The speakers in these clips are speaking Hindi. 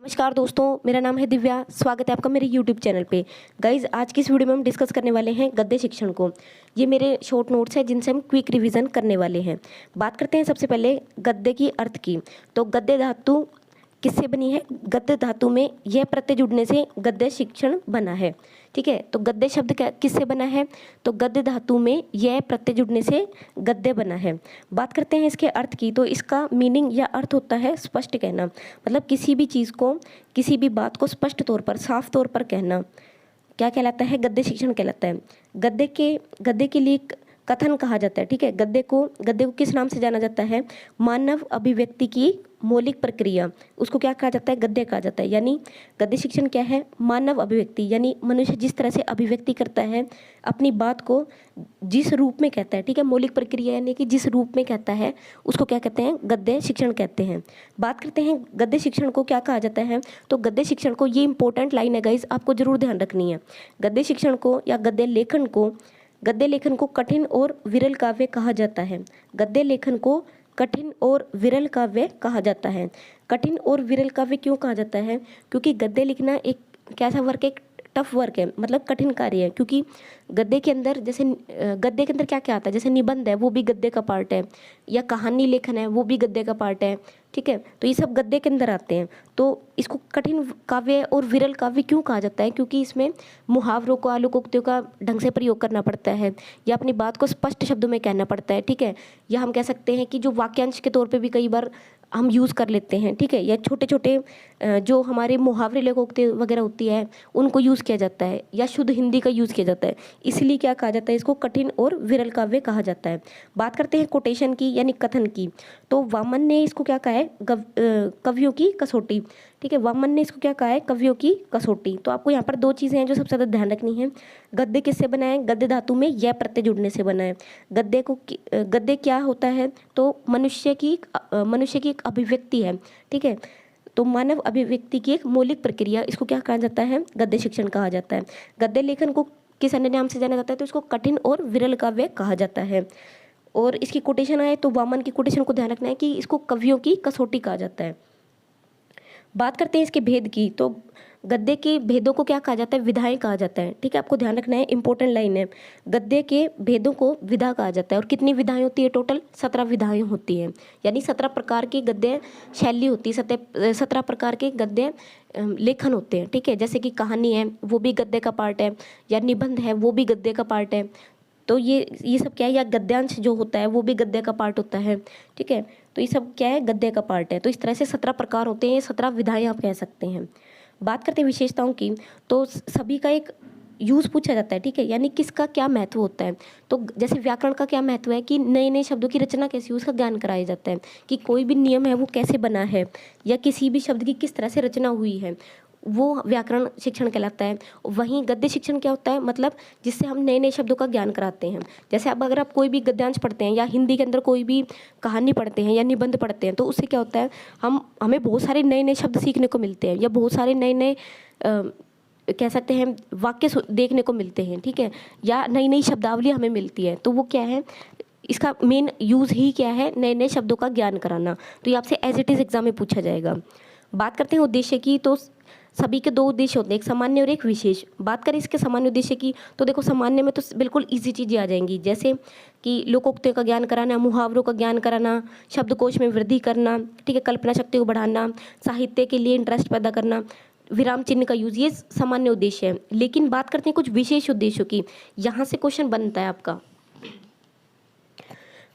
नमस्कार दोस्तों, मेरा नाम है दिव्या। स्वागत है आपका मेरे YouTube चैनल पे। गाइज, आज की इस वीडियो में हम डिस्कस करने वाले हैं गद्य शिक्षण को। ये मेरे शॉर्ट नोट्स हैं जिनसे हम क्विक रिवीजन करने वाले हैं। बात करते हैं सबसे पहले गद्य की अर्थ की। तो गद्य धातु किससे बनी है? गद्य धातु में यह प्रत्यय जुड़ने से गद्य शिक्षण बना है। ठीक है, तो गद्य शब्द किससे बना है? तो गद्य धातु में यह प्रत्यय जुड़ने से गद्य बना है। बात करते हैं इसके अर्थ की। तो इसका मीनिंग या अर्थ होता है स्पष्ट कहना, मतलब किसी भी चीज़ को, किसी भी बात को स्पष्ट तौर पर, साफ तौर पर कहना क्या कहलाता है? गद्य शिक्षण कहलाता है। गद्य के लिए कथन कहा जाता है। ठीक है, गद्य को किस नाम से जाना जाता है? मानव अभिव्यक्ति की मौलिक प्रक्रिया, उसको क्या कहा जाता है? गद्य कहा जाता है। यानी गद्य शिक्षण क्या है? मानव अभिव्यक्ति, यानी मनुष्य जिस तरह से अभिव्यक्ति करता है, अपनी बात को जिस रूप में कहता है। ठीक है, मौलिक प्रक्रिया यानी कि जिस रूप में कहता है, उसको क्या कहते हैं? गद्य शिक्षण कहते हैं। बात करते हैं गद्य शिक्षण को क्या कहा जाता है। तो गद्य शिक्षण को, ये इंपॉर्टेंट लाइन है गाइज, आपको जरूर ध्यान रखनी है। गद्य शिक्षण को या गद्य लेखन को कठिन और विरल काव्य कहा जाता है। गद्य लेखन को कठिन और विरल काव्य कहा जाता है। कठिन और विरल काव्य क्यों कहा जाता है? क्योंकि गद्य लिखना एक कैसा वर्क है? टफ वर्क है, मतलब कठिन कार्य है। क्योंकि गद्य के अंदर गद्य के अंदर क्या क्या आता है? जैसे निबंध है, वो भी गद्य का पार्ट है, या कहानी लेखन है, वो भी गद्य का पार्ट है। ठीक है, तो ये सब गद्य के अंदर आते हैं। तो इसको कठिन काव्य और विरल काव्य क्यों कहा जाता है? क्योंकि इसमें मुहावरों को, आलोकोक्तियों का ढंग से प्रयोग करना पड़ता है, या अपनी बात को स्पष्ट शब्दों में कहना पड़ता है। ठीक है, या हम कह सकते हैं कि जो वाक्यांश के तौर पे भी कई बार हम यूज़ कर लेते हैं। ठीक है, या छोटे छोटे जो हमारे मुहावरे, लोकोक्ति वगैरह होती है, उनको यूज़ किया जाता है, या शुद्ध हिंदी का यूज़ किया जाता है। इसलिए क्या कहा जाता है? इसको कठिन और विरल काव्य कहा जाता है। बात करते हैं कोटेशन की, यानी कथन की। तो वामन ने इसको क्या कहा है? कवियों की कसौटी। ठीक है, वामन ने इसको क्या कहा है? कवियों की कसौटी। तो आपको यहाँ पर दो चीज़ें हैं जो सबसे ज़्यादा ध्यान रखनी है। गद्य किससे बना है? गद्य धातु में यह प्रत्यय जुड़ने से बना है। गद्य क्या होता है? तो मनुष्य की एक अभिव्यक्ति है। ठीक है, तो मानव अभिव्यक्ति की एक मौलिक प्रक्रिया, इसको क्या कहा जाता है? गद्य शिक्षण कहा जाता है। गद्य लेखन को किस अन्य नाम से जाना जाता है? तो इसको कठिन और विरल काव्य कहा जाता है। और इसकी कोटेशन आए तो वामन की कोटेशन को ध्यान रखना है कि इसको कवियों की कसौटी कहा जाता है। बात करते हैं इसके भेद की। तो गद्य के भेदों को क्या कहा जाता है? विधाएं कहा जाता है। ठीक है, आपको ध्यान रखना है, इंपॉर्टेंट लाइन है। गद्य के भेदों को विधा कहा जाता है। और कितनी विधाएं होती है? टोटल 17 विधाएं होती हैं, यानी 17 प्रकार की गद्य शैली होती है, 17 प्रकार के गद्य लेखन होते हैं। ठीक है, जैसे कि कहानी है, वो भी गद्य का पार्ट है, या निबंध है, वो भी गद्य का पार्ट है। तो ये सब क्या है? या गद्यांश जो होता है वो भी गद्य का पार्ट होता है। ठीक है, तो ये सब क्या है? गद्य का पार्ट है। तो इस तरह से 17 प्रकार होते हैं, 17 विधाएं आप कह सकते हैं। बात करते हैं विशेषताओं की। तो सभी का एक यूज़ पूछा जाता है। ठीक है, यानी किसका क्या महत्व होता है। तो जैसे व्याकरण का क्या महत्व है कि नए नए शब्दों की रचना कैसी है, उसका ज्ञान कराया जाता है कि कोई भी नियम है वो कैसे बना है, या किसी भी शब्द की किस तरह से रचना हुई है, वो व्याकरण शिक्षण कहलाता है। वहीं गद्य शिक्षण क्या होता है? मतलब जिससे हम नए नए शब्दों का ज्ञान कराते हैं। जैसे अब अगर आप कोई भी गद्यांश पढ़ते हैं, या हिंदी के अंदर कोई भी कहानी पढ़ते हैं, या निबंध पढ़ते हैं, तो उससे क्या होता है? हमें बहुत सारे नए नए शब्द सीखने को मिलते हैं, या बहुत सारे नए नए कह सकते हैं वाक्य देखने को मिलते हैं। ठीक है, या नई नई शब्दावली हमें मिलती है। तो वो क्या है? इसका मेन यूज़ ही क्या है? नए नए शब्दों का ज्ञान कराना। तो ये आपसे एज इट इज़ एग्जाम में पूछा जाएगा। बात करते हैं उद्देश्य की। तो सभी के दो उद्देश्य होते हैं, एक सामान्य और एक विशेष। बात करें इसके सामान्य उद्देश्य की, तो देखो सामान्य में तो बिल्कुल इजी चीज़ें आ जाएंगी, जैसे कि लोकोक्तियों का ज्ञान कराना, मुहावरों का ज्ञान कराना, शब्दकोश में वृद्धि करना। ठीक है, कल्पना शक्ति को बढ़ाना, साहित्य के लिए इंटरेस्ट पैदा करना, विराम चिन्ह का यूज़, ये सामान्य उद्देश्य है। लेकिन बात करते हैं कुछ विशेष उद्देश्यों की। यहाँ से क्वेश्चन बनता है आपका।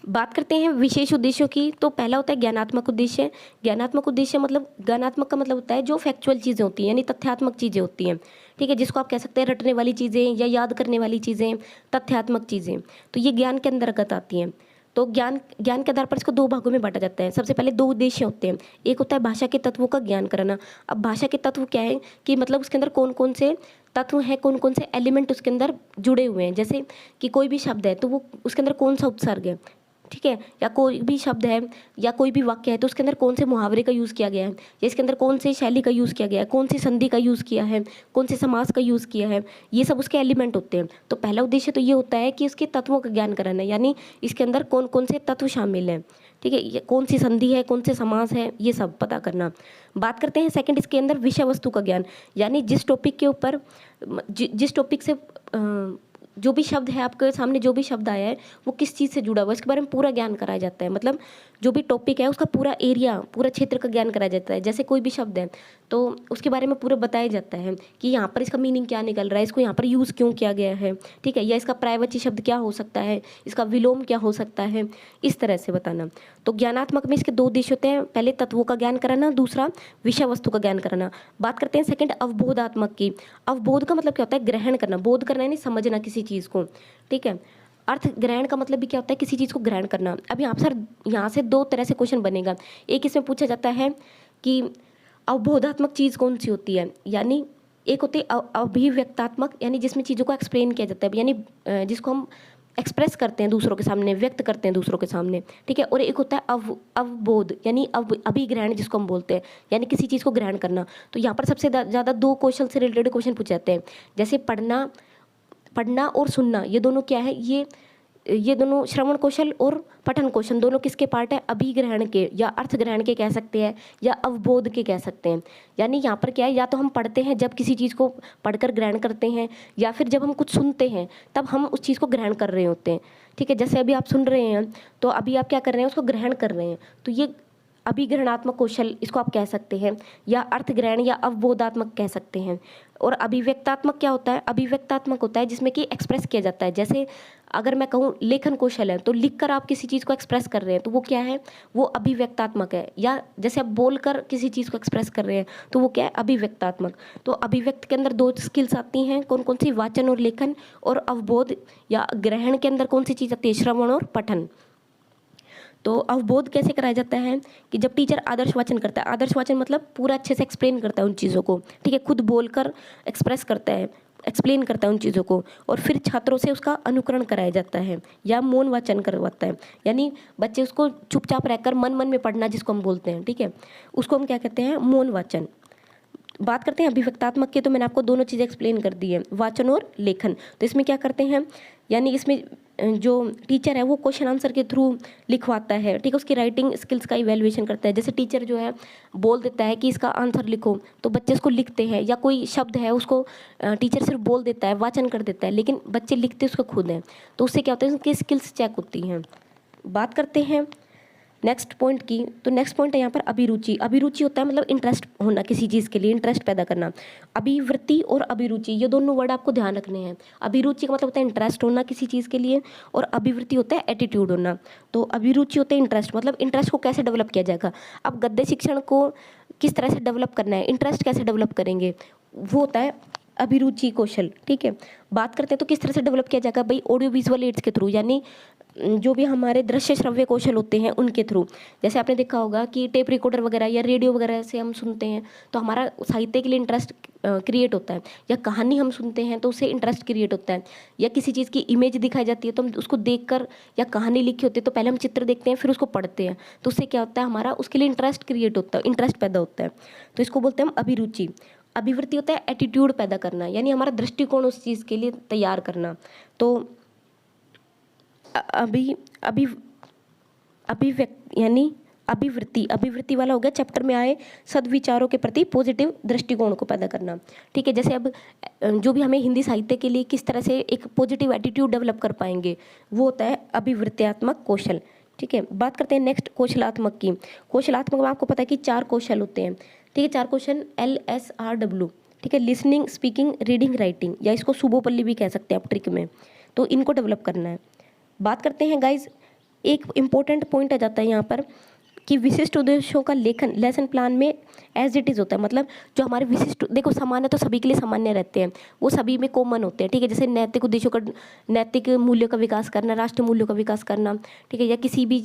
बात करते हैं विशेष उद्देश्यों की। तो पहला होता है ज्ञानात्मक उद्देश्य। ज्ञानात्मक उद्देश्य मतलब, ज्ञानात्मक का मतलब होता है जो फैक्चुअल चीज़ें होती हैं, यानी तथ्यात्मक चीज़ें होती हैं। ठीक है, जिसको आप कह सकते हैं रटने वाली चीज़ें, या याद करने वाली चीज़ें, तथ्यात्मक चीज़ें। तो ये ज्ञान के अंतर्गत आती हैं। तो ज्ञान के आधार पर इसको दो भागों में बांटा जाता है। सबसे पहले दो उद्देश्य होते हैं। एक होता है भाषा के तत्वों का ज्ञान कराना। अब भाषा के तत्व क्या है कि मतलब उसके अंदर कौन कौन से तत्व हैं, कौन कौन से एलिमेंट उसके अंदर जुड़े हुए हैं। जैसे कि कोई भी शब्द है तो वो उसके अंदर कौन सा उपसर्ग है। ठीक है, या कोई भी शब्द है या कोई भी वाक्य है तो उसके अंदर कौन से मुहावरे का यूज़ किया गया है, या इसके अंदर कौन से शैली का यूज़ किया गया है, कौन सी संधि का यूज़ किया है, कौन से समास का यूज़ किया है, ये सब उसके एलिमेंट होते हैं। तो पहला उद्देश्य तो ये होता है कि उसके तत्वों का ज्ञान कराना, यानी इसके अंदर कौन कौन से तत्व शामिल हैं। ठीक है, ये कौन सी संधि है, कौन से समास है, ये सब पता करना। बात करते हैं सेकंड इसके अंदर विषय वस्तु का ज्ञान, यानी जिस टॉपिक के ऊपर जिस टॉपिक से जो भी शब्द है आपके सामने, जो भी शब्द आया है वो किस चीज़ से जुड़ा हुआ है, इसके बारे में पूरा ज्ञान कराया जाता है। मतलब जो भी टॉपिक है उसका पूरा एरिया, पूरा क्षेत्र का ज्ञान कराया जाता है। जैसे कोई भी शब्द है तो उसके बारे में पूरा बताया जाता है कि यहाँ पर इसका मीनिंग क्या निकल रहा है, इसको यहाँ पर यूज़ क्यों किया गया है, ठीक है, या इसका पर्यायवाची शब्द क्या हो सकता है, इसका विलोम क्या हो सकता है, इस तरह से बताना। तो ज्ञानात्मक में इसके 2 उद्देश्य होते हैं, पहले तत्वों का ज्ञान कराना, दूसरा विषय वस्तु का ज्ञान कराना। बात करते हैं सेकंड अवबोधात्मक की। अवबोध का मतलब क्या होता है, ग्रहण करना, बोध करना यानी समझना किसी चीज़ को, ठीक है। अर्थ ग्रहण का मतलब भी क्या होता है, किसी चीज़ को ग्रहण करना। अब यहाँ से 2 तरह से क्वेश्चन बनेगा। एक इसमें पूछा जाता है कि अवबोधात्मक चीज़ कौन सी होती है, यानी एक होती है अभिव्यक्तात्मक, यानी जिसमें चीज़ों को एक्सप्लेन किया जाता है, यानी जिसको हम एक्सप्रेस करते हैं दूसरों के सामने, व्यक्त करते हैं दूसरों के सामने, ठीक है। और एक होता है अवबोध, यानी अभिग्रहण जिसको हम बोलते हैं, यानी किसी चीज़ को ग्रहण करना। तो यहाँ पर सबसे ज़्यादा 2 क्वेश्चन से रिलेटेड क्वेश्चन पूछे जाते हैं। जैसे पढ़ना और सुनना, ये दोनों क्या है, ये दोनों श्रवण कौशल और पठन कौशल दोनों किसके पार्ट है, अभिग्रहण के या अर्थ ग्रहण के कह सकते हैं, या अवबोध के कह सकते हैं। यानी यहाँ पर क्या है, या तो हम पढ़ते हैं जब किसी चीज़ को पढ़कर ग्रहण करते हैं, या फिर जब हम कुछ सुनते हैं तब हम उस चीज़ को ग्रहण कर रहे होते हैं, ठीक है। जैसे अभी आप सुन रहे हैं तो अभी आप क्या कर रहे हैं, उसको ग्रहण कर रहे हैं, तो ये अभिग्रहणात्मक कौशल इसको आप कह सकते हैं, या अर्थ ग्रहण या अवबोधात्मक कह सकते हैं। और अभिव्यक्तात्मक क्या होता है, अभिव्यक्तात्मक होता है जिसमें कि एक्सप्रेस किया जाता है। जैसे अगर मैं कहूँ लेखन कौशल है, तो लिखकर आप किसी चीज़ को एक्सप्रेस कर रहे हैं, तो वो क्या है, वो अभिव्यक्तात्मक है। या जैसे आप बोलकर किसी चीज़ को एक्सप्रेस कर रहे हैं, तो वो क्या है, अभिव्यक्तात्मक। तो अभिव्यक्त के अंदर 2 स्किल्स आती हैं, कौन कौन सी, वाचन और लेखन। और अवबोध या ग्रहण के अंदर कौन सी चीज़ आती है, श्रवण और पठन। तो अवबोध कैसे कराया जाता है कि जब टीचर आदर्श वाचन करता है, आदर्श वाचन मतलब पूरा अच्छे से एक्सप्लेन करता है उन चीज़ों को, ठीक है, खुद बोलकर एक्सप्रेस करता है, एक्सप्लेन करता है उन चीज़ों को, और फिर छात्रों से उसका अनुकरण कराया जाता है, या मौन वाचन करवाता है, यानी बच्चे उसको चुपचाप रहकर मन मन में पढ़ना जिसको हम बोलते हैं, ठीक है, उसको हम क्या कहते हैं, मौन वाचन। बात करते हैं अभिव्यक्तात्मक की, तो मैंने आपको दोनों चीज़ें एक्सप्लेन कर दी है, वाचन और लेखन। तो इसमें क्या करते हैं, यानी इसमें जो टीचर है वो क्वेश्चन आंसर के थ्रू लिखवाता है, ठीक है, उसकी राइटिंग स्किल्स का इवैल्यूएशन करता है। जैसे टीचर जो है बोल देता है कि इसका आंसर लिखो, तो बच्चे उसको लिखते हैं, या कोई शब्द है उसको टीचर सिर्फ बोल देता है, वाचन कर देता है, लेकिन बच्चे लिखते उसको खुद हैं, तो उससे क्या होता है, उनकी स्किल्स चेक होती हैं। बात करते हैं नेक्स्ट पॉइंट की, तो नेक्स्ट पॉइंट है यहाँ पर अभिरुचि। अभिरुचि होता है मतलब इंटरेस्ट होना किसी चीज़ के लिए, इंटरेस्ट पैदा करना। अभिवृत्ति और अभिरुचि, ये दोनों वर्ड आपको ध्यान रखने हैं। अभिरुचि का मतलब होता है इंटरेस्ट होना किसी चीज़ के लिए, और अभिवृत्ति होता है एटीट्यूड होना। तो अभिरुचि होता है इंटरेस्ट, मतलब इंटरेस्ट को कैसे डेवलप किया जाएगा। अब गद्य शिक्षण को किस तरह से डेवलप करना है, इंटरेस्ट कैसे डेवलप करेंगे, वो होता है अभिरुचि कौशल, ठीक है। बात करते हैं तो किस तरह से डेवलप किया जाएगा भाई, ऑडियो विजुअल एड्स के थ्रू, यानी जो भी हमारे दृश्य श्रव्य कौशल होते हैं उनके थ्रू। जैसे आपने देखा होगा कि टेप रिकॉर्डर वगैरह या रेडियो वगैरह से हम सुनते हैं तो हमारा साहित्य के लिए इंटरेस्ट क्रिएट होता है, या कहानी हम सुनते हैं तो उससे इंटरेस्ट क्रिएट होता है, या किसी चीज़ की इमेज दिखाई जाती है तो हम उसको देखकर, या कहानी लिखी होती है तो पहले हम चित्र देखते हैं फिर उसको पढ़ते हैं, तो उससे क्या होता है, हमारा उसके लिए इंटरेस्ट क्रिएट होता है, इंटरेस्ट पैदा होता है, तो इसको बोलते हैं हम अभिरुचि। अभिवृत्ति होता है एटीट्यूड पैदा करना, यानी हमारा दृष्टिकोण उस चीज़ के लिए तैयार करना। तो अभिव्यक्ति यानी अभिवृत्ति वाला हो गया चैप्टर में आए सद्विचारों के प्रति पॉजिटिव दृष्टिकोण को पैदा करना, ठीक है। जैसे अब जो भी हमें हिंदी साहित्य के लिए किस तरह से एक पॉजिटिव एटीट्यूड डेवलप कर पाएंगे, वो होता है अभिवृत्त्यात्मक कौशल, ठीक है। बात करते हैं नेक्स्ट कौशलात्मक की। कौशलात्मक में आपको पता है कि 4 कौशल होते हैं, ठीक है, 4 क्वेश्चन LSRW, ठीक है, लिसनिंग, स्पीकिंग, रीडिंग, राइटिंग, या इसको सुबोपल्ली भी कह सकते हैं आप ट्रिक में, तो इनको डेवलप करना है। बात करते हैं गाइज, एक इम्पोर्टेंट पॉइंट आ जाता है यहाँ पर कि विशिष्ट उद्देश्यों का लेखन लेसन प्लान में एज इट इज़ होता है। मतलब जो हमारे विशिष्ट, देखो सामान्य तो सभी के लिए सामान्य रहते हैं, वो सभी में कॉमन होते हैं, ठीक है। जैसे नैतिक उद्देश्यों का, नैतिक मूल्यों का विकास करना, राष्ट्रीय मूल्यों का विकास करना, ठीक है, या किसी भी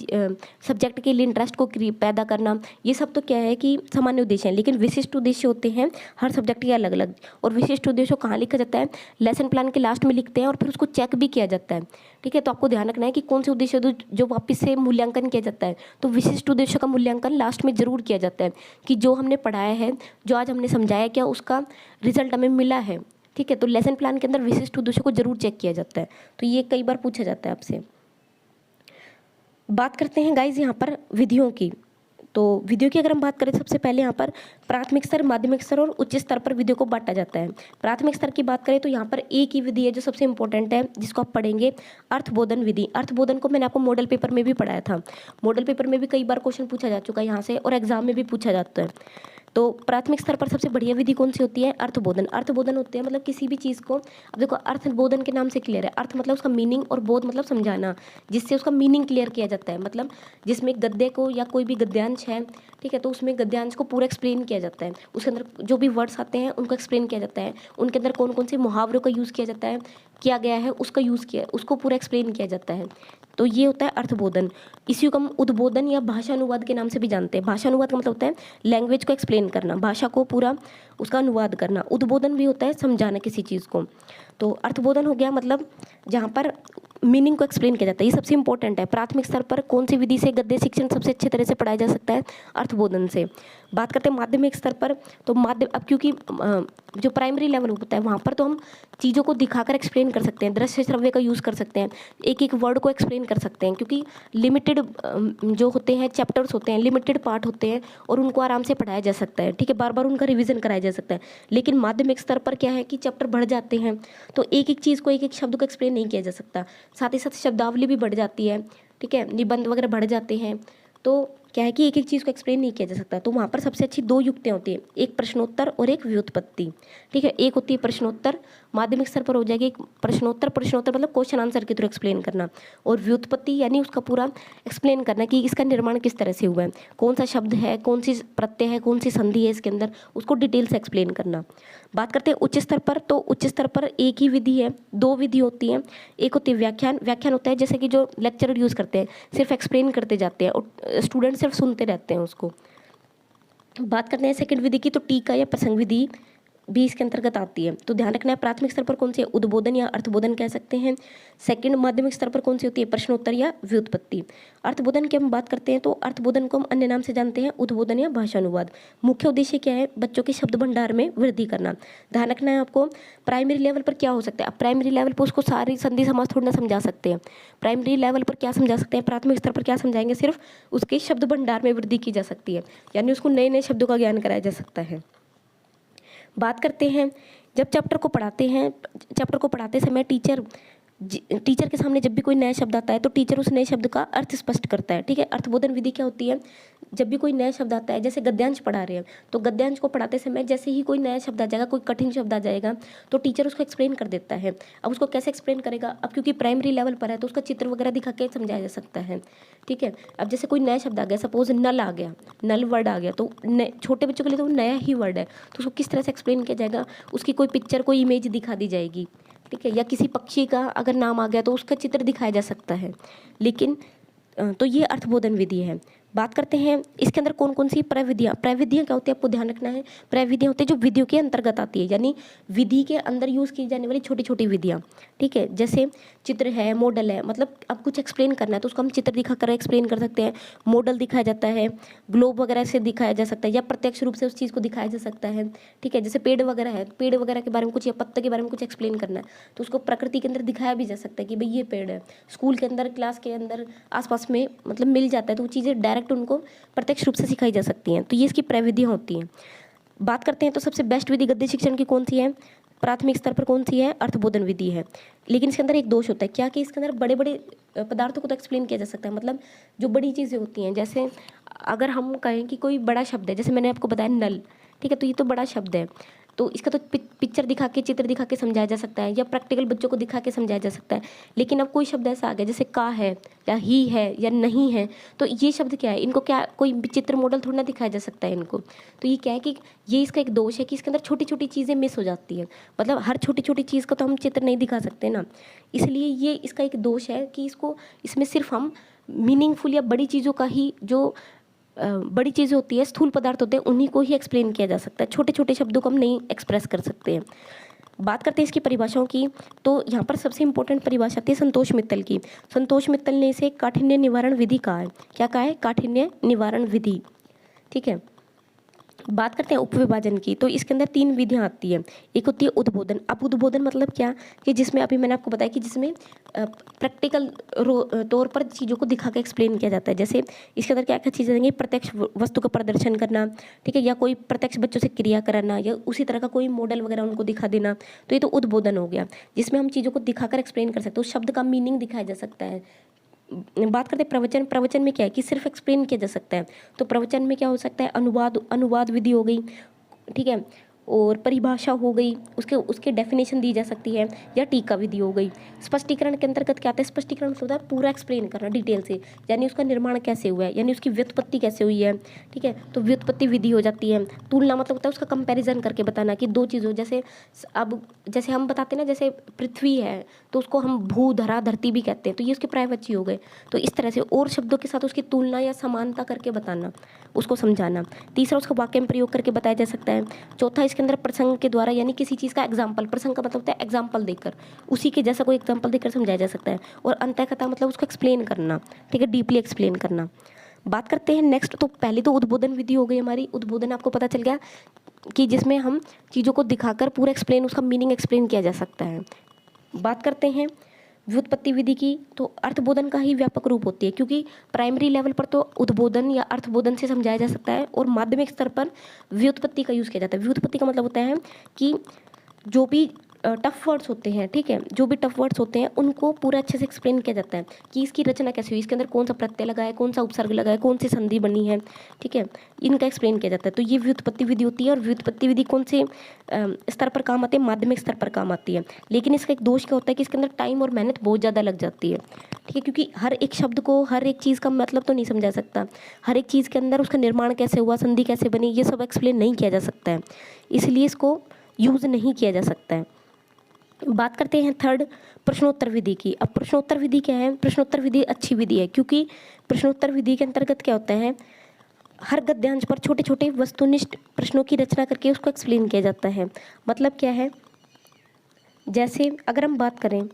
सब्जेक्ट के लिए इंटरेस्ट को पैदा करना, ये सब तो क्या है कि सामान्य उद्देश्य हैं। लेकिन विशिष्ट उद्देश्य होते हैं हर सब्जेक्ट के अलग अलग, और विशिष्ट उद्देश्यों कहाँ लिखा जाता है, लेसन प्लान के लास्ट में लिखते हैं, और फिर उसको चेक भी किया जाता है, ठीक है। तो आपको ध्यान रखना है कि कौन से उद्देश्य जो वापस से मूल्यांकन किया जाता है, तो विशिष्ट उद्देश्य का मूल्यांकन लास्ट में जरूर किया जाता है कि जो हमने पढ़ाया है, जो आज हमने समझाया, क्या उसका रिजल्ट हमें मिला है, ठीक है। तो लेसन प्लान के अंदर विशिष्ट उद्देश्य को जरूर चेक किया जाता है, तो ये कई बार पूछा जाता है आपसे। बात करते हैं गाइज यहाँ पर विधियों की। तो विधियों की अगर हम बात करें तो सबसे पहले यहाँ पर प्राथमिक स्तर, माध्यमिक स्तर और उच्च स्तर पर विधियों को बांटा जाता है। प्राथमिक स्तर की बात करें तो यहाँ पर एक ही विधि है जो सबसे इंपॉर्टेंट है, जिसको आप पढ़ेंगे, अर्थबोधन विधि। अर्थबोधन को मैंने आपको मॉडल पेपर में भी पढ़ाया था। मॉडल पेपर में भी कई बार क्वेश्चन पूछा जा चुका है यहाँ से, और एग्जाम में भी पूछा जाता है। तो प्राथमिक स्तर पर सबसे बढ़िया विधि कौन सी होती है? अर्थबोधन। अर्थबोधन होते हैं मतलब किसी भी चीज़ को, अब देखो अर्थबोधन के नाम से क्लियर है, अर्थ मतलब उसका मीनिंग और बोध मतलब समझाना, जिससे उसका मीनिंग क्लियर किया जाता है। मतलब जिसमें गद्य को या कोई भी गद्यांश है, ठीक है, तो उसमें गद्यांश को पूरा एक्सप्लेन किया जाता है। उसके अंदर जो भी वर्ड्स आते हैं उनको एक्सप्लेन किया जाता है, उनके अंदर कौन कौन से मुहावरों का यूज़ किया जाता है, किया गया है, उसका यूज़ किया, उसको पूरा एक्सप्लेन किया जाता है। तो ये होता है अर्थबोधन। इसी को हम उद्बोधन या भाषानुवाद के नाम से भी जानते हैं। भाषानुवाद का मतलब होता है लैंग्वेज को एक्सप्लेन करना, भाषा को पूरा उसका अनुवाद करना। उद्बोधन भी होता है समझाना किसी चीज़ को। तो अर्थबोधन हो गया मतलब जहाँ पर मीनिंग को एक्सप्लेन किया जाता है। ये सबसे इंपॉर्टेंट है। प्राथमिक स्तर पर कौन सी विधि से गद्य शिक्षण सबसे अच्छे तरह से पढ़ाया जा सकता है? अर्थबोधन से। बात करते हैं माध्यमिक स्तर पर, तो अब क्योंकि जो प्राइमरी लेवल होता है वहाँ पर तो हम चीज़ों को दिखाकर एक्सप्लेन कर सकते हैं, दृश्य श्रव्य का यूज़ कर सकते हैं, एक एक वर्ड को एक्सप्लेन कर सकते हैं, क्योंकि लिमिटेड जो होते हैं चैप्टर्स होते हैं, लिमिटेड पार्ट होते हैं, और उनको आराम से पढ़ाया जा सकता है, ठीक है, बार बार उनका रिवीजन कराया जा सकता है। लेकिन माध्यमिक स्तर पर क्या है कि चैप्टर बढ़ जाते हैं, तो एक एक चीज़ को, एक एक शब्द को एक्सप्लेन नहीं किया जा सकता। साथ ही साथ शब्दावली भी बढ़ जाती है, ठीक है, निबंध वगैरह बढ़ जाते हैं, तो क्या है कि एक एक चीज़ को एक्सप्लेन नहीं किया जा सकता। तो वहाँ पर सबसे अच्छी दो युक्तियाँ होती हैं, एक प्रश्नोत्तर और एक व्युत्पत्ति, ठीक है। एक होती है प्रश्नोत्तर, माध्यमिक स्तर पर हो जाएगी एक प्रश्नोत्तर। प्रश्नोत्तर मतलब क्वेश्चन आंसर के थ्रू एक्सप्लेन करना, और व्युत्पत्ति यानी उसका पूरा एक्सप्लेन करना कि इसका निर्माण किस तरह से हुआ है, कौन सा शब्द है, कौन सी प्रत्यय है, कौन सी संधि है इसके अंदर, उसको डिटेल से एक्सप्लेन करना। बात करते हैं उच्च स्तर पर, तो उच्च स्तर पर एक ही विधि है, दो विधि होती हैं। एक होती है व्याख्यान। व्याख्यान होता है जैसे कि जो लेक्चरर यूज़ करते हैं, सिर्फ एक्सप्लेन करते जाते हैं और स्टूडेंट सिर्फ सुनते रहते हैं उसको। बात करते हैं सेकंड विधि की, तो टीका या प्रसंग विधि भी इसके अंतर्गत आती है। तो ध्यान रखना है, प्राथमिक स्तर पर कौन सी है? उद्बोधन या अर्थबोधन कह सकते हैं। सेकंड माध्यमिक स्तर पर कौन सी होती है? प्रश्नोत्तर या व्युत्पत्ति। अर्थबोधन की हम बात करते हैं तो अर्थबोधन को हम अन्य नाम से जानते हैं उद्बोधन या भाषानुवाद। मुख्य उद्देश्य क्या है? बच्चों के शब्द भंडार में वृद्धि करना। ध्यान रखना है आपको, प्राइमरी लेवल पर क्या हो सकता है? अब प्राइमरी लेवल पर उसको सारी संधि समास थोड़ी ना समझा सकते हैं। प्राइमरी लेवल पर क्या समझा सकते हैं? प्राथमिक स्तर पर क्या समझाएंगे? सिर्फ उसके शब्द भंडार में वृद्धि की जा सकती है, यानी उसको नए नए शब्दों का ज्ञान कराया जा सकता है। बात करते हैं जब चैप्टर को पढ़ाते हैं, चैप्टर को पढ़ाते समय टीचर के सामने जब भी कोई नया शब्द आता है तो टीचर उस नए शब्द का अर्थ स्पष्ट करता है, ठीक है। अर्थबोधन विधि क्या होती है? जब भी कोई नया शब्द आता है, जैसे गद्यांश पढ़ा रहे हैं, तो गद्यांश को पढ़ाते समय जैसे ही कोई नया शब्द आ जाएगा, कोई कठिन शब्द आ जाएगा, तो टीचर उसको एक्सप्लेन कर देता है। अब उसको कैसे एक्सप्लेन करेगा? अब क्योंकि प्राइमरी लेवल पर है तो उसका चित्र वगैरह दिखा के समझाया जा सकता है, ठीक है। अब जैसे कोई नया शब्द आ गया, सपोज नल आ गया, नल वर्ड आ गया, तो छोटे बच्चों के लिए तो नया ही वर्ड है, तो उसको किस तरह से एक्सप्लेन किया जाएगा? उसकी कोई पिक्चर, कोई इमेज दिखा दी जाएगी, ठीक है, या किसी पक्षी का अगर नाम आ गया तो उसका चित्र दिखाया जा सकता है। लेकिन तो ये अर्थबोधन विधि है। बात करते हैं इसके अंदर कौन कौन सी प्रविधियाँ क्या होती है, आपको ध्यान रखना है। प्रविधियाँ होती है जो विधियों के अंतर्गत आती है, यानी विधि के अंदर यूज़ की जाने वाली छोटी छोटी विधियाँ, ठीक है। जैसे चित्र है, मॉडल है, मतलब अब कुछ एक्सप्लेन करना है तो उसको हम चित्र दिखाकर एक्सप्लेन कर सकते हैं। मॉडल दिखाया जाता है, ग्लोब वगैरह से दिखाया जा सकता है, या प्रत्यक्ष रूप से उस चीज़ को दिखाया जा सकता है, ठीक है। जैसे पेड़ वगैरह है, पेड़ वगैरह के बारे में कुछ या पत्ते के बारे में कुछ एक्सप्लेन करना है तो उसको प्रकृति के अंदर दिखाया भी जा सकता है कि भाई ये पेड़ है। स्कूल के अंदर, क्लास के अंदर, आसपास में मतलब मिल जाता है, तो वो चीज़ें डायरेक्ट उनको प्रत्यक्ष रूप से सिखाई जा सकती हैं। तो ये इसकी प्रविधियाँ होती हैं। बात करते हैं तो सबसे बेस्ट विधि गद्य शिक्षण की कौन सी है? प्राथमिक स्तर पर कौन सी है? अर्थबोधन विधि है। लेकिन इसके अंदर एक दोष होता है, क्या कि इसके अंदर बड़े बड़े पदार्थों को तो एक्सप्लेन किया जा सकता है, मतलब जो बड़ी चीज़ें होती हैं, जैसे अगर हम कहें कि कोई बड़ा शब्द है, जैसे मैंने आपको बताया नल, ठीक है, तो ये तो बड़ा शब्द है, तो इसका तो पिक्चर दिखा के, चित्र दिखा के समझाया जा सकता है, या प्रैक्टिकल बच्चों को दिखा के समझाया जा सकता है। लेकिन अब कोई शब्द ऐसा आ गया जैसे का है, या ही है, या नहीं है, तो ये शब्द क्या है? इनको क्या कोई चित्र मॉडल थोड़ा ना दिखाया जा सकता है इनको। तो ये क्या है कि ये इसका एक दोष है कि इसके अंदर छोटी छोटी चीज़ें मिस हो जाती हैं, मतलब हर छोटी छोटी चीज़ का तो हम चित्र नहीं दिखा सकते ना, इसलिए ये इसका एक दोष है कि इसमें सिर्फ हम मीनिंगफुल या बड़ी चीज़ों का ही, जो बड़ी चीज़ें होती है, स्थूल पदार्थ होते हैं, उन्हीं को ही एक्सप्लेन किया जा सकता है। छोटे छोटे शब्दों को हम नहीं एक्सप्रेस कर सकते हैं। बात करते हैं इसकी परिभाषाओं की, तो यहाँ पर सबसे इंपॉर्टेंट परिभाषा आती है संतोष मित्तल की। संतोष मित्तल ने इसे काठिन्य निवारण विधि कहा है। क्या कहा है? काठिन्य निवारण विधि, ठीक है। बात करते हैं उपविभाजन की, तो इसके अंदर 3 विधियाँ आती हैं। एक होती है उद्बोधन। अब उद्बोधन मतलब क्या, कि जिसमें अभी मैंने आपको बताया कि जिसमें प्रैक्टिकल तौर पर चीज़ों को दिखा के एक्सप्लेन किया जाता है। जैसे इसके अंदर क्या क्या चीज़ें आएंगी, प्रत्यक्ष वस्तु का प्रदर्शन करना, ठीक है, या कोई प्रत्यक्ष बच्चों से क्रिया कराना, या उसी तरह का कोई मॉडल वगैरह उनको दिखा देना। तो ये तो उद्बोधन हो गया, जिसमें हम चीज़ों को दिखाकर एक्सप्लेन कर सकते हैं, उस शब्द का मीनिंग दिखाया जा सकता है। बात करते हैं प्रवचन। प्रवचन में क्या है कि सिर्फ एक्सप्लेन किया जा सकता है। तो प्रवचन में क्या हो सकता है, अनुवाद विधि हो गई, ठीक है, और परिभाषा हो गई, उसके उसके डेफिनेशन दी जा सकती है, या टीका विधि हो गई। स्पष्टीकरण के अंतर्गत क्या आता है, स्पष्टीकरण मतलब होता है पूरा एक्सप्लेन करना डिटेल से, यानी उसका निर्माण कैसे हुआ है, यानी उसकी व्युत्पत्ति कैसे हुई है, ठीक है, तो व्युत्पत्ति विधि हो जाती है। तुलना मतलब होता है उसका कंपैरिजन करके बताना कि दो चीज़ों, जैसे अब जैसे हम बताते हैं ना, जैसे पृथ्वी है तो उसको हम भू धरा धरती भी कहते हैं, तो ये उसके प्रायवाची हो गए। तो इस तरह से और शब्दों के साथ उसकी तुलना या समानता करके बताना, उसको समझाना। तीसरा, उसका वाक्य में प्रयोग करके बताया जा सकता है। चौथा, इसके अंदर प्रसंग के द्वारा, यानी किसी चीज़ का एग्जाम्पल, प्रसंग का मतलब होता है एग्जाम्पल देकर, उसी के जैसा कोई एग्जाम्पल देकर समझाया जा सकता है। और अंतःकथा मतलब उसको एक्सप्लेन करना, ठीक है, डीपली एक्सप्लेन करना। बात करते हैं नेक्स्ट, तो पहले तो उद्बोधन विधि हो गई हमारी। उद्बोधन आपको पता चल गया कि जिसमें हम चीज़ों को दिखाकर पूरा एक्सप्लेन, उसका मीनिंग एक्सप्लेन किया जा सकता है। बात करते हैं व्युत्पत्ति विधि की, तो अर्थबोधन का ही व्यापक रूप होती है, क्योंकि प्राइमरी लेवल पर तो उद्बोधन या अर्थबोधन से समझाया जा सकता है, और माध्यमिक स्तर पर व्युत्पत्ति का यूज़ किया जाता है। व्युत्पत्ति का मतलब होता है कि जो भी टफ वर्ड्स होते हैं, ठीक है, जो भी टफ वर्ड्स होते हैं उनको पूरा अच्छे से एक्सप्लेन किया जाता है कि इसकी रचना कैसे हुई, इसके अंदर कौन सा प्रत्यय लगा है, कौन सा उपसर्ग लगा है, कौन सी संधि बनी है, ठीक है, इनका एक्सप्लेन किया जाता है। तो ये व्युत्पत्ति विधि होती है। और व्युत्पत्ति विधि कौन से स्तर पर काम आती है, माध्यमिक स्तर पर काम आती है। लेकिन इसका एक दोष क्या होता है कि इसके अंदर टाइम और मेहनत बहुत ज़्यादा लग जाती है, ठीक है, क्योंकि हर एक शब्द को, हर एक चीज़ का मतलब तो नहीं समझा सकता, हर एक चीज़ के अंदर उसका निर्माण कैसे हुआ, संधि कैसे बनी, ये सब एक्सप्लेन नहीं किया जा सकता है, इसलिए इसको यूज़ नहीं किया जा सकता है। बात करते हैं थर्ड, प्रश्नोत्तर विधि की। अब प्रश्नोत्तर विधि क्या है, प्रश्नोत्तर विधि अच्छी विधि है, क्योंकि प्रश्नोत्तर विधि के अंतर्गत क्या होता है, हर गद्यांश पर छोटे छोटे वस्तुनिष्ठ प्रश्नों की रचना करके उसको एक्सप्लेन किया जाता है। मतलब क्या है, जैसे अगर हम बात करें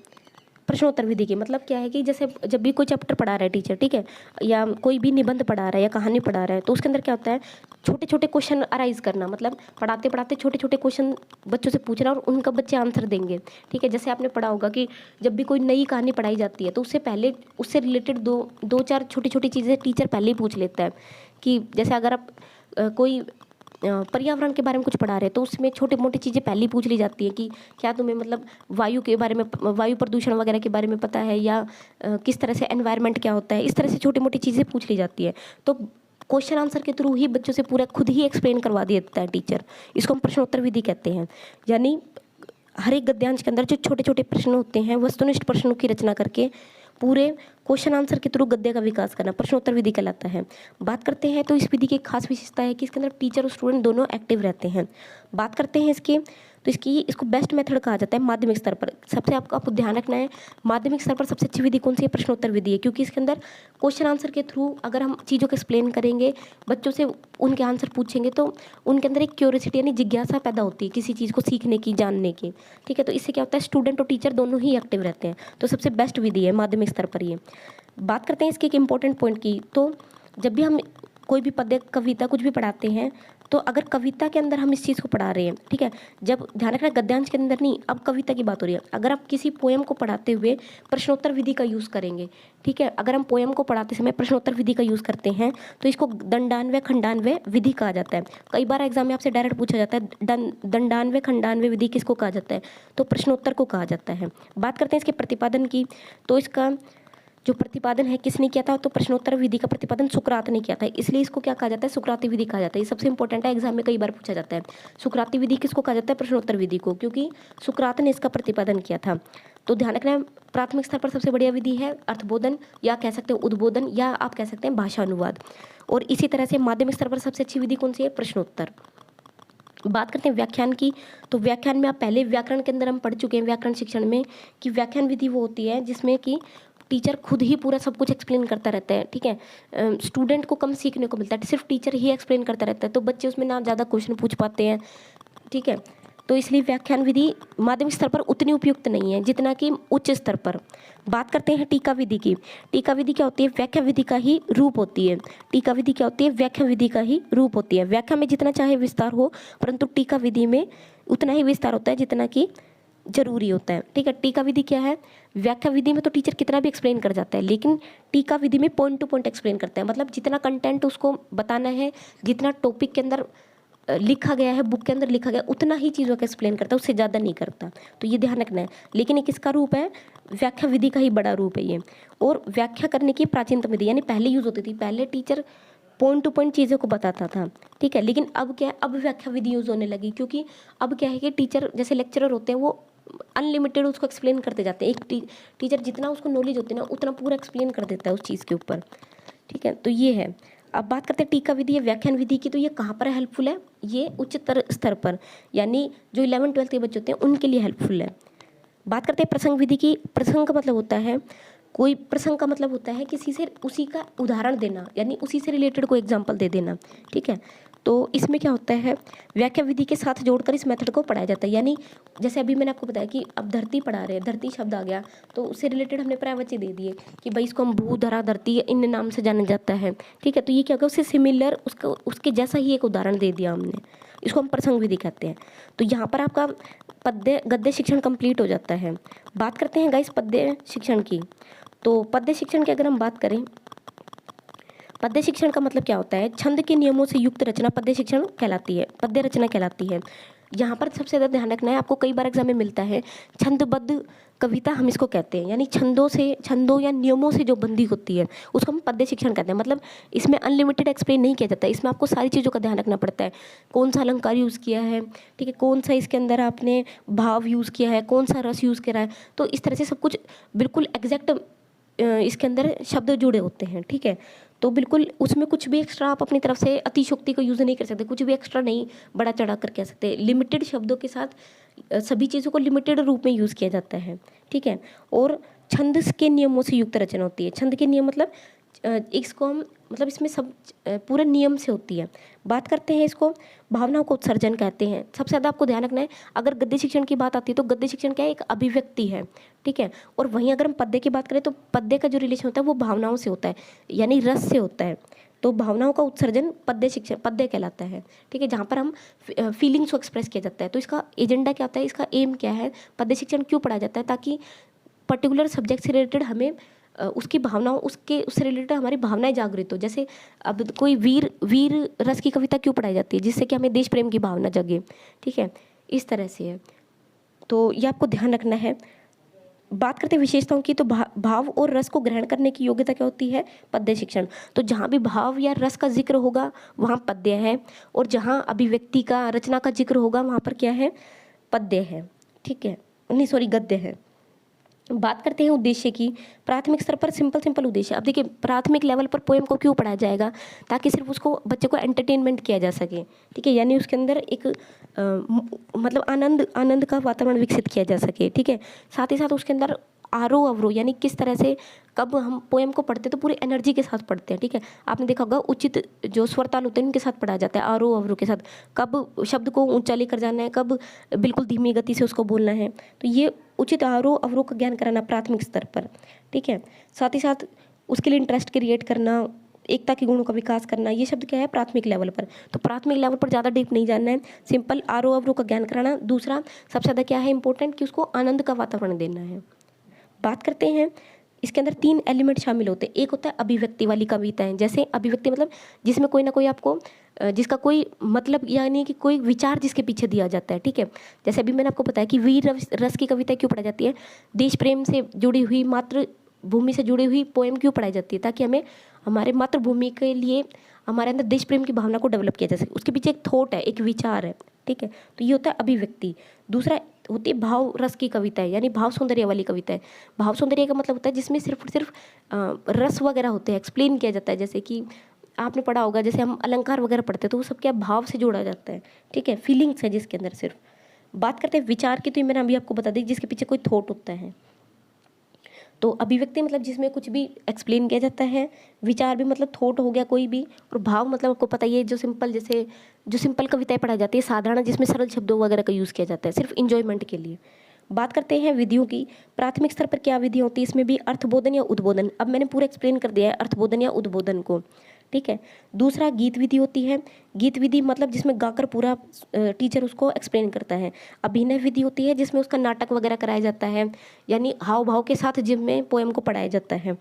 प्रश्नोत्तर विधि की, मतलब क्या है कि जैसे जब भी कोई चैप्टर पढ़ा रहा है टीचर, ठीक है, या कोई भी निबंध पढ़ा रहा है या कहानी पढ़ा रहा है, तो उसके अंदर क्या होता है, छोटे छोटे क्वेश्चन अराइज करना, मतलब पढ़ाते पढ़ाते छोटे छोटे क्वेश्चन बच्चों से पूछना और उनका बच्चे आंसर देंगे, ठीक है। जैसे आपने पढ़ा होगा कि जब भी कोई नई कहानी पढ़ाई जाती है तो उससे पहले उससे रिलेटेड दो चार छोटी छोटी चीज़ें टीचर पहले ही पूछ लेता है, कि जैसे अगर आप कोई पर्यावरण के बारे में कुछ पढ़ा रहे हैं तो उसमें छोटी मोटी चीज़ें पहले ही पूछ ली जाती हैं कि क्या तुम्हें मतलब वायु के बारे में, वायु प्रदूषण वगैरह के बारे में पता है, या किस तरह से एनवायरनमेंट क्या होता है, इस तरह से छोटी मोटी चीज़ें पूछ ली जाती है। तो क्वेश्चन आंसर के थ्रू ही बच्चों से पूरा खुद ही एक्सप्लेन करवा देता है टीचर। इसको हम प्रश्नोत्तर विधि कहते हैं। यानी हर एक गद्यांश के अंदर जो छोटे छोटे प्रश्न होते हैं, वस्तुनिष्ठ प्रश्नों की रचना करके पूरे क्वेश्चन आंसर के थ्रू गद्य का विकास करना प्रश्नोत्तर विधि कहलाता है। बात करते हैं तो इस विधि की एक खास विशेषता है कि इसके अंदर टीचर और स्टूडेंट दोनों एक्टिव रहते हैं। बात करते हैं इसके, तो इसको बेस्ट मेथड कहा जाता है माध्यमिक स्तर पर। सबसे आपको ध्यान रखना है, माध्यमिक स्तर पर सबसे अच्छी विधि कौन सी है, प्रश्नोत्तर विधि है, क्योंकि इसके अंदर क्वेश्चन आंसर के थ्रू अगर हम चीज़ों को एक्सप्लेन करेंगे, बच्चों से उनके आंसर पूछेंगे, तो उनके अंदर एक क्यूरियोसिटी यानी जिज्ञासा पैदा होती है किसी चीज़ को सीखने की, जानने की, ठीक है। तो इससे क्या होता है, स्टूडेंट और टीचर दोनों ही एक्टिव रहते हैं। तो सबसे बेस्ट विधि है माध्यमिक स्तर पर ये। बात करते हैं इसके एक इम्पॉर्टेंट पॉइंट की, तो जब भी हम कोई भी पद्य, कविता कुछ भी पढ़ाते हैं, तो अगर कविता के अंदर हम इस चीज़ को पढ़ा रहे हैं, ठीक है, जब ध्यान रखना गद्यांश के अंदर नहीं, अब कविता की बात हो रही है। अगर आप किसी पोएम को पढ़ाते हुए प्रश्नोत्तर विधि का यूज़ करेंगे, ठीक है, अगर हम पोएम को पढ़ाते समय प्रश्नोत्तर विधि का यूज़ करते हैं तो इसको दंडान्वय खंडान्वय विधि कहा जाता है। कई बार एग्जाम में आपसे डायरेक्ट पूछा जाता है दंडान्वय खंडान्वय विधि किसको कहा जाता है, तो प्रश्नोत्तर को कहा जाता है। बात करते हैं इसके प्रतिपादन की, तो इसका जो प्रतिपादन है किसने किया था, तो प्रश्नोत्तर विधि का प्रतिपादन सुकरात ने किया था, इसलिए इसको क्या कहा जाता है, सुकराती विधि कहा जाता है। ये सबसे इंपॉर्टेंट है, एग्जाम में कई बार पूछा जाता है। सुकराती विधि किसको कहा जाता है, प्रश्नोत्तर विधि को, क्योंकि सुकरात ने इसका प्रतिपादन किया था। तो ध्यान रखना है, प्राथमिक स्तर पर सबसे बढ़िया विधि है अर्थबोधन, या कह सकते हैं उद्बोधन, या आप कह सकते हैं भाषा अनुवाद। और इसी तरह से माध्यमिक स्तर पर सबसे अच्छी विधि कौन सी है, प्रश्नोत्तर। बात करते हैं व्याख्यान की, तो व्याख्यान में आप पहले व्याकरण के अंदर हम पढ़ चुके हैं व्याकरण शिक्षण में, कि व्याख्यान विधि वो होती है जिसमें कि टीचर खुद ही पूरा सब कुछ एक्सप्लेन करता रहता है, ठीक है। स्टूडेंट को कम सीखने को मिलता है, सिर्फ टीचर ही एक्सप्लेन करता रहता है, तो बच्चे उसमें ना ज़्यादा क्वेश्चन पूछ पाते हैं, ठीक है। तो इसलिए व्याख्यान विधि माध्यमिक स्तर पर उतनी उपयुक्त नहीं है जितना कि उच्च स्तर पर। बात करते हैं टीका विधि की। टीका विधि क्या होती है? व्याख्या विधि का ही रूप होती है। टीका विधि क्या होती है? व्याख्या विधि का ही रूप होती है। व्याख्या में जितना चाहे विस्तार हो, परंतु टीका विधि में उतना ही विस्तार होता है जितना कि जरूरी होता है। ठीक है, टीका विधि क्या है? व्याख्या विधि में तो टीचर कितना भी एक्सप्लेन कर जाता है, लेकिन टीका विधि में पॉइंट टू पॉइंट एक्सप्लेन करता है। मतलब जितना कंटेंट उसको बताना है, जितना टॉपिक के अंदर लिखा गया है, बुक के अंदर लिखा गया, उतना ही चीज़ों का एक्सप्लेन करता है, उससे ज़्यादा नहीं करता। तो ये ध्यान रखना है। लेकिन ये किसका रूप है? व्याख्या विधि का ही बड़ा रूप है ये। और व्याख्या करने की प्राचीनतम विधि, यानी पहले यूज होती थी। पहले टीचर पॉइंट टू पॉइंट चीज़ों को बताता था। ठीक है, लेकिन अब क्या है? अब व्याख्या विधि यूज होने लगी, क्योंकि अब क्या है कि टीचर जैसे लेक्चरर होते हैं वो अनलिमिटेड उसको एक्सप्लेन करते जाते हैं। एक टीचर जितना उसको नॉलेज होती है ना, उतना पूरा एक्सप्लेन कर देता है उस चीज़ के ऊपर। ठीक है, तो ये है। अब बात करते हैं टीका विधि या व्याख्यान विधि की। तो ये कहाँ पर हेल्पफुल है? ये उच्चतर स्तर पर, यानी जो 11th-12th के बच्चे होते हैं उनके लिए हेल्पफुल है। बात करते हैं प्रसंग विधि की। प्रसंग का मतलब होता है, कोई प्रसंग का मतलब होता है किसी से उसी का उदाहरण देना, यानी उसी से रिलेटेड कोई एग्जाम्पल दे देना। ठीक है, तो इसमें क्या होता है? व्याख्या विधि के साथ जोड़कर इस मेथड को पढ़ाया जाता है। यानी जैसे अभी मैंने आपको बताया कि अब धरती पढ़ा रहे हैं, धरती शब्द आ गया तो उससे रिलेटेड हमने प्रवचन दे दिए कि भाई इसको हम भू, धरा, धरती इन नाम से जाना जाता है। ठीक है, तो ये क्या होगा? उससे सिमिलर उसके जैसा ही एक उदाहरण दे दिया हमने, इसको हम प्रसंग विधि कहते हैं। तो यहाँ पर आपका पद्य गद्य शिक्षण कंप्लीट हो जाता है। बात करते हैं गाइस पद्य शिक्षण की। तो पद्य शिक्षण की अगर हम बात करें, पद्य शिक्षण का मतलब क्या होता है? छंद के नियमों से युक्त रचना पद्य शिक्षण कहलाती है, पद्य रचना कहलाती है। यहाँ पर सबसे ज़्यादा ध्यान रखना है, आपको कई बार एग्जाम में मिलता है छंदबद्ध कविता हम इसको कहते हैं, यानी छंदों या नियमों से जो बंदी होती है उसको हम पद्य शिक्षण कहते हैं। मतलब इसमें अनलिमिटेड एक्सप्लेन नहीं किया जाता है, इसमें आपको सारी चीज़ों का ध्यान रखना पड़ता है। कौन सा अलंकार यूज़ किया है, ठीक है, कौन सा इसके अंदर आपने भाव यूज़ किया है, कौन सा रस यूज़ करा है, तो इस तरह से सब कुछ बिल्कुल एग्जैक्ट इसके अंदर शब्द जुड़े होते हैं। ठीक है, तो बिल्कुल उसमें कुछ भी एक्स्ट्रा आप अपनी तरफ से अतिशोक्ति को यूज़ नहीं कर सकते, कुछ भी एक्स्ट्रा नहीं बढ़ा चढ़ा कर कह सकते। लिमिटेड शब्दों के साथ सभी चीज़ों को लिमिटेड रूप में यूज़ किया जाता है। ठीक है, और छंद के नियमों से युक्त रचना होती है। छंद के नियम मतलब इसको हम मतलब इसमें सब पूरे नियम से होती है। बात करते हैं इसको भावनाओं को उत्सर्जन कहते हैं। सबसे ज़्यादा आपको ध्यान रखना है, अगर गद्य शिक्षण की बात आती है तो गद्य शिक्षण क्या है? एक अभिव्यक्ति है। ठीक है, और वहीं अगर हम पद्य की बात करें तो पद्य का जो रिलेशन होता है वो भावनाओं से होता है, यानी रस से होता है। तो भावनाओं का उत्सर्जन पद्य शिक्षण पद्य कहलाता है। ठीक है, जहाँ पर हम फीलिंग्स को एक्सप्रेस किया जाता है। तो इसका एजेंडा क्या होता है, इसका एम क्या है, पद्य शिक्षण क्यों पढ़ाया जाता है? ताकि पर्टिकुलर सब्जेक्ट से रिलेटेड हमें उसकी भावनाओं उससे रिलेटेड हमारी भावनाएं जागृत हो। जैसे अब कोई वीर रस की कविता क्यों पढ़ाई जाती है? जिससे कि हमें देश प्रेम की भावना जगे। ठीक है, इस तरह से है, तो ये आपको ध्यान रखना है। बात करते हैं विशेषताओं की, तो भाव और रस को ग्रहण करने की योग्यता क्या होती है? पद्य शिक्षण। तो जहाँ भी भाव या रस का जिक्र होगा वहाँ पद्य है, और जहाँ अभिव्यक्ति का रचना का जिक्र होगा वहाँ पर क्या है? पद्य है। ठीक है, नहीं सॉरी गद्य है। बात करते हैं उद्देश्य की। प्राथमिक स्तर पर सिंपल उद्देश्य। अब देखिए प्राथमिक लेवल पर पोएम को क्यों पढ़ाया जाएगा? ताकि सिर्फ उसको बच्चे को एंटरटेनमेंट किया जा सके। ठीक है, यानी उसके अंदर एक मतलब आनंद का वातावरण विकसित किया जा सके। ठीक है, साथ ही साथ उसके अंदर आरोह अवरोह, यानी किस तरह से कब हम पोएम को पढ़ते हैं तो पूरी एनर्जी के साथ पढ़ते हैं। ठीक है, आपने देखा होगा उचित जो स्वर ताल होते हैं उनके साथ पढ़ा जाता है, आरोह अवरोह के साथ। कब शब्द को ऊंचा लेकर जाना है, कब बिल्कुल धीमी गति से उसको बोलना है, तो ये उचित आरोह अवरोह का ज्ञान कराना प्राथमिक स्तर पर। ठीक है, साथ ही साथ उसके लिए इंटरेस्ट क्रिएट करना, एकता के गुणों का विकास करना, ये शब्द क्या है? प्राथमिक लेवल पर। तो प्राथमिक लेवल पर ज़्यादा डीप नहीं जानना है, सिंपल आरोह अवरोह का ज्ञान कराना। दूसरा सबसे ज़्यादा क्या है इंपॉर्टेंट, कि उसको आनंद का वातावरण देना है। बात करते हैं इसके अंदर 3 एलिमेंट शामिल होते हैं। एक होता है अभिव्यक्ति वाली कविताएं। जैसे अभिव्यक्ति मतलब जिसमें कोई ना कोई आपको जिसका कोई मतलब यानी कि कोई विचार जिसके पीछे दिया जाता है। ठीक है, जैसे अभी मैंने आपको बताया कि वीर रस की कविता क्यों पढ़ाई जाती है? देश प्रेम से जुड़ी हुई, मातृभूमि से जुड़ी हुई पोएम क्यों पढ़ाई जाती है? ताकि हमें हमारे मातृभूमि के लिए हमारे अंदर देश प्रेम की भावना को डेवलप किया जा सके। उसके पीछे एक थॉट है, एक विचार है। ठीक है, तो ये होता है अभिव्यक्ति। दूसरा होती है भाव रस की कविता है, यानी भाव सौंदर्य वाली कविता है। भाव सौंदर्य का मतलब होता है जिसमें सिर्फ रस वगैरह होते हैं, एक्सप्लेन किया जाता है। जैसे कि आपने पढ़ा होगा, जैसे हम अलंकार वगैरह पढ़ते हैं तो वो सब क्या भाव से जोड़ा जाता है। ठीक है, फीलिंग्स है जिसके अंदर सिर्फ। बात करते हैं विचार की, तो ये मैंने अभी आपको बता दी, जिसके पीछे कोई थॉट होता है। तो अभिव्यक्ति मतलब जिसमें कुछ भी एक्सप्लेन किया जाता है, विचार भी मतलब थॉट हो गया कोई भी, और भाव मतलब आपको पता ही है जो सिंपल, जैसे जो सिंपल कविताएं पढ़ाई जाती है, साधारण जिसमें सरल शब्दों वगैरह का यूज़ किया जाता है सिर्फ इंजॉयमेंट के लिए। बात करते हैं विधियों की। प्राथमिक स्तर पर क्या विधियाँ होती है, इसमें भी अर्थबोधन या उद्बोधन। अब मैंने पूरा एक्सप्लेन कर दिया है अर्थबोधन या उद्बोधन को, ठीक है। दूसरा गीत विधि होती है। गीत विधि मतलब जिसमें गाकर पूरा टीचर उसको एक्सप्लेन करता है। अभिनय विधि होती है जिसमें उसका नाटक वगैरह कराया जाता है, यानी हाव भाव के साथ जिसमें पोएम को पढ़ाया जाता है।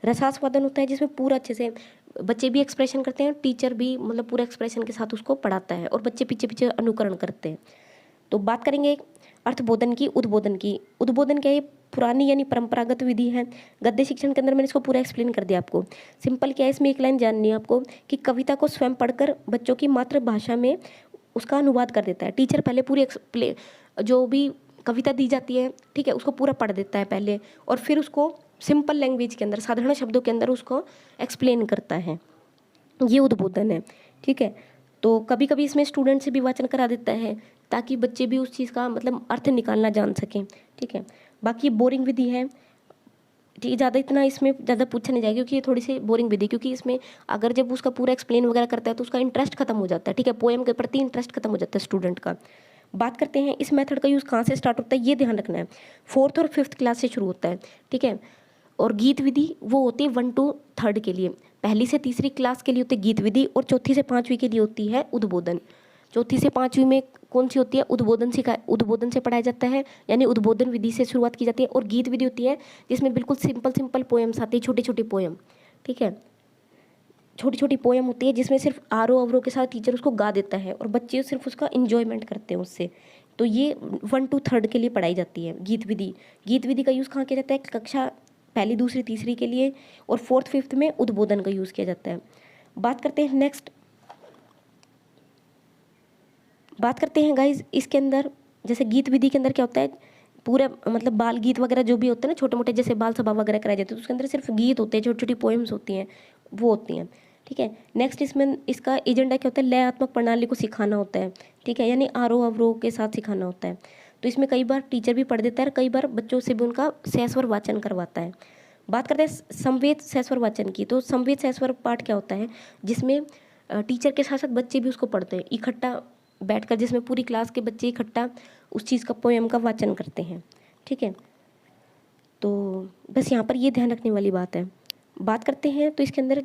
रसास्वादन होता है जिसमें पूरा अच्छे से बच्चे भी एक्सप्रेशन करते हैं, टीचर भी मतलब पूरा एक्सप्रेशन के साथ उसको पढ़ाता है, और बच्चे पीछे पीछे अनुकरण करते हैं। तो बात करेंगे अर्थबोधन की, उद्बोधन की। उद्बोधन क्या है, पुरानी यानी परंपरागत विधि है। गद्य शिक्षण के अंदर मैंने इसको पूरा एक्सप्लेन कर दिया आपको। सिंपल क्या है, इसमें एक लाइन जाननी है आपको कि कविता को स्वयं पढ़कर बच्चों की मातृभाषा में उसका अनुवाद कर देता है। टीचर पहले पूरी जो भी कविता दी जाती है, ठीक है, उसको पूरा पढ़ देता है पहले, और फिर उसको सिंपल लैंग्वेज के अंदर, साधारण शब्दों के अंदर उसको एक्सप्लेन करता है। ये उद्बोधन है, ठीक है। तो कभी कभी इसमें स्टूडेंट से भी वाचन करा देता है ताकि बच्चे भी उस चीज़ का मतलब अर्थ निकालना जान सकें, ठीक है। बाकी बोरिंग विधि है, ठीक है, ज़्यादा इतना इसमें ज़्यादा पूछा नहीं जाएगा क्योंकि ये थोड़ी सी बोरिंग विधि, क्योंकि इसमें अगर जब उसका पूरा एक्सप्लेन वगैरह करता है तो उसका इंटरेस्ट खत्म हो जाता है, ठीक है, पोएम के प्रति इंटरेस्ट खत्म हो जाता है स्टूडेंट का। बात करते हैं इस मेथड का यूज़ कहाँ से स्टार्ट होता है, ये ध्यान रखना है। 4th और 5th क्लास से शुरू होता है, ठीक है। और गीत विधि वो होती है 1 to 3rd के लिए, पहली से तीसरी क्लास के लिए होती है गीत विधि, और चौथी से 5वीं के लिए होती है उद्बोधन। चौथी से 5वीं में कौन सी होती है, उद्बोधन से पढ़ाया जाता है, यानी उद्बोधन विधि से शुरुआत की जाती है। और गीत विधि होती है जिसमें बिल्कुल सिंपल पोएम्स आती है, छोटी छोटी पोएम, ठीक है, छोटी छोटी पोएम होती है जिसमें सिर्फ आरोह अवरोह के साथ टीचर उसको गा देता है और बच्चे सिर्फ उसका इंजॉयमेंट करते हैं उससे। तो ये 1 to 3rd के लिए पढ़ाई जाती है गीत विधि। गीत विधि का यूज़ कहाँ किया जाता है, कक्षा पहली, दूसरी, तीसरी के लिए, और 4th 5th में उद्बोधन का यूज़ किया जाता है। बात करते हैं नेक्स्ट, बात करते हैं गाइज इसके अंदर, जैसे गीत विधि के अंदर क्या होता है, पूरे मतलब बाल गीत वगैरह जो भी होते हैं ना, छोटे मोटे जैसे बाल सभा वगैरह कराए जाते हैं, तो उसके अंदर सिर्फ गीत होते हैं, छोटी छोटी पोएम्स होती हैं, वो होती हैं, ठीक है। नेक्स्ट इसमें इसका एजेंडा क्या होता है, लयात्मक प्रणाली को सिखाना होता है, ठीक है, यानी आरोह अवरोह के साथ सिखाना होता है। तो इसमें कई बार टीचर भी पढ़ देता है, कई बार बच्चों से भी उनका सहस्वर वाचन करवाता है। बात करते हैं संवेद सहस्वर वाचन की। तो संवेद सहस्वर पाठ क्या होता है, जिसमें टीचर के साथ साथ बच्चे भी उसको पढ़ते हैं इकट्ठा बैठकर, जिसमें पूरी क्लास के बच्चे इकट्ठा उस चीज़ का पोएम का वाचन करते हैं, ठीक है। तो बस यहाँ पर ये ध्यान रखने वाली बात है। बात करते हैं तो इसके अंदर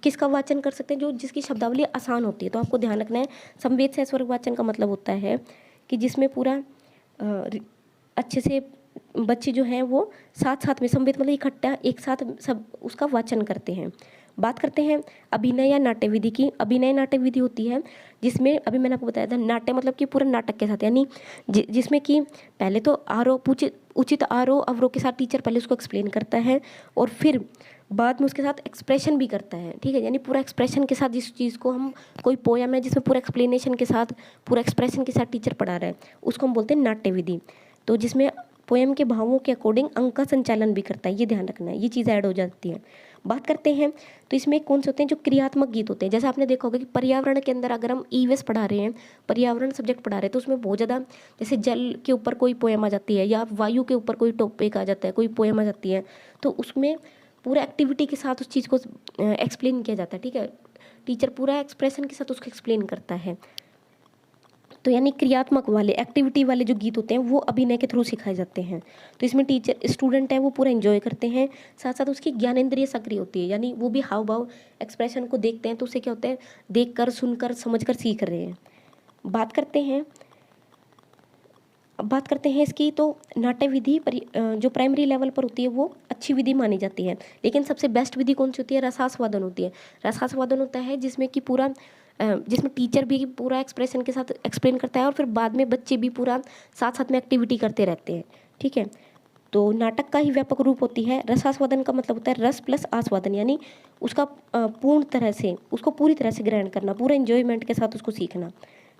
किसका वाचन कर सकते हैं, जो जिसकी शब्दावली आसान होती है। तो आपको ध्यान रखना है, संवेद सहस्वर वाचन का मतलब होता है कि जिसमें पूरा अच्छे से बच्चे जो हैं वो साथ साथ में, संवेद मतलब इकट्ठा एक साथ सब उसका वाचन करते हैं। बात करते हैं अभिनय या नाट्य विधि की। अभिनय नाट्य विधि होती है जिसमें अभी मैंने आपको बताया था, नाट्य मतलब कि पूरा नाटक के साथ, यानी जिसमें कि पहले तो आरोह उचित आरोह अवरोह के साथ टीचर पहले उसको एक्सप्लेन करता है और फिर बाद में उसके साथ एक्सप्रेशन भी करता है, ठीक है, यानी पूरा एक्सप्रेशन के साथ जिस चीज़ को हम, कोई पोयम है जिसमें पूरा एक्सप्लेनेशन के साथ, पूरा एक्सप्रेशन के साथ टीचर पढ़ा रहा है, उसको हम बोलते हैं नाट्य विधि। तो जिसमें पोएम के भावों के अकॉर्डिंग अंक का संचालन भी करता है, ये ध्यान रखना है, ये चीज़ ऐड हो जाती है। बात करते हैं तो इसमें कौन से होते हैं, जो क्रियात्मक गीत होते हैं। जैसे आपने देखा होगा कि पर्यावरण के अंदर अगर हम ईवीएस पढ़ा रहे हैं, पर्यावरण सब्जेक्ट पढ़ा रहे हैं, तो उसमें बहुत ज़्यादा जैसे जल के ऊपर कोई पोएम आ जाती है या वायु के ऊपर कोई टॉपिक आ जाता है, कोई पोएम आ जाती है, तो उसमें पूरा एक्टिविटी के साथ उस चीज़ को एक्सप्लेन किया जाता है, ठीक है, टीचर पूरा एक्सप्रेशन के साथ उसको एक्सप्लेन करता है। तो यानी क्रियात्मक वाले, एक्टिविटी वाले जो गीत होते हैं वो अभिनय के थ्रू सिखाए जाते हैं। तो इसमें टीचर स्टूडेंट है वो पूरा एंजॉय करते हैं, साथ साथ उसकी ज्ञानेंद्रिय सक्रिय होती है, यानी वो भी हाव भाव एक्सप्रेशन को देखते हैं, तो उससे क्या होता है, देख कर, सुनकर, समझ कर सीख रहे हैं। बात करते हैं इसकी, तो नाट्य विधि जो प्राइमरी लेवल पर होती है वो अच्छी विधि मानी जाती है, लेकिन सबसे बेस्ट विधि कौन सी होती है, रसास्वादन होती है। रसास्वादन होता है जिसमें कि पूरा जिसमें टीचर भी पूरा एक्सप्रेशन के साथ एक्सप्लेन करता है और फिर बाद में बच्चे भी पूरा साथ साथ में एक्टिविटी करते रहते हैं, ठीक है। तो नाटक का ही व्यापक रूप होती है। रसास्वादन का मतलब होता है रस प्लस आस्वादन, यानी उसका पूर्ण तरह से, उसको पूरी तरह से ग्रहण करना, पूरा एंजॉयमेंट के साथ उसको सीखना,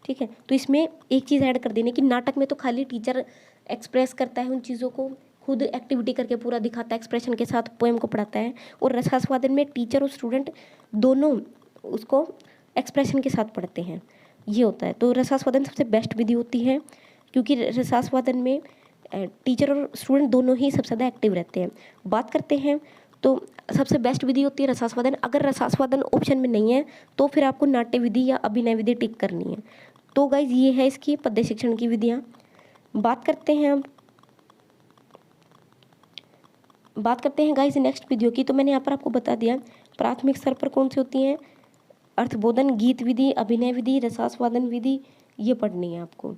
ठीक है। तो इसमें एक चीज़ ऐड कर देने की, नाटक में तो खाली टीचर एक्सप्रेस करता है उन चीज़ों को, खुद एक्टिविटी करके पूरा दिखाता है, एक्सप्रेशन के साथ पोएम को पढ़ाता है, और रसास्वादन में टीचर और स्टूडेंट दोनों उसको एक्सप्रेशन के साथ पढ़ते हैं, ये होता है। तो रसास्वादन सबसे बेस्ट विधि होती है, क्योंकि रसास्वादन में टीचर और स्टूडेंट दोनों ही सबसे ज़्यादा एक्टिव रहते हैं। बात करते हैं तो सबसे बेस्ट विधि होती है रसास्वादन। अगर रसास्वादन ऑप्शन में नहीं है तो फिर आपको नाट्य विधि या अभिनय विधि टिक करनी है। तो गाइज ये है इसकी पद्य शिक्षण की विधियाँ। बात करते हैं गाइज नेक्स्ट वीडियो की। तो मैंने यहाँ पर आपको बता दिया प्राथमिक स्तर पर कौन सी होती हैं, अर्थबोधन, गीत विधि, अभिनय विधि, रसास्वादन विधि, ये पढ़नी है आपको।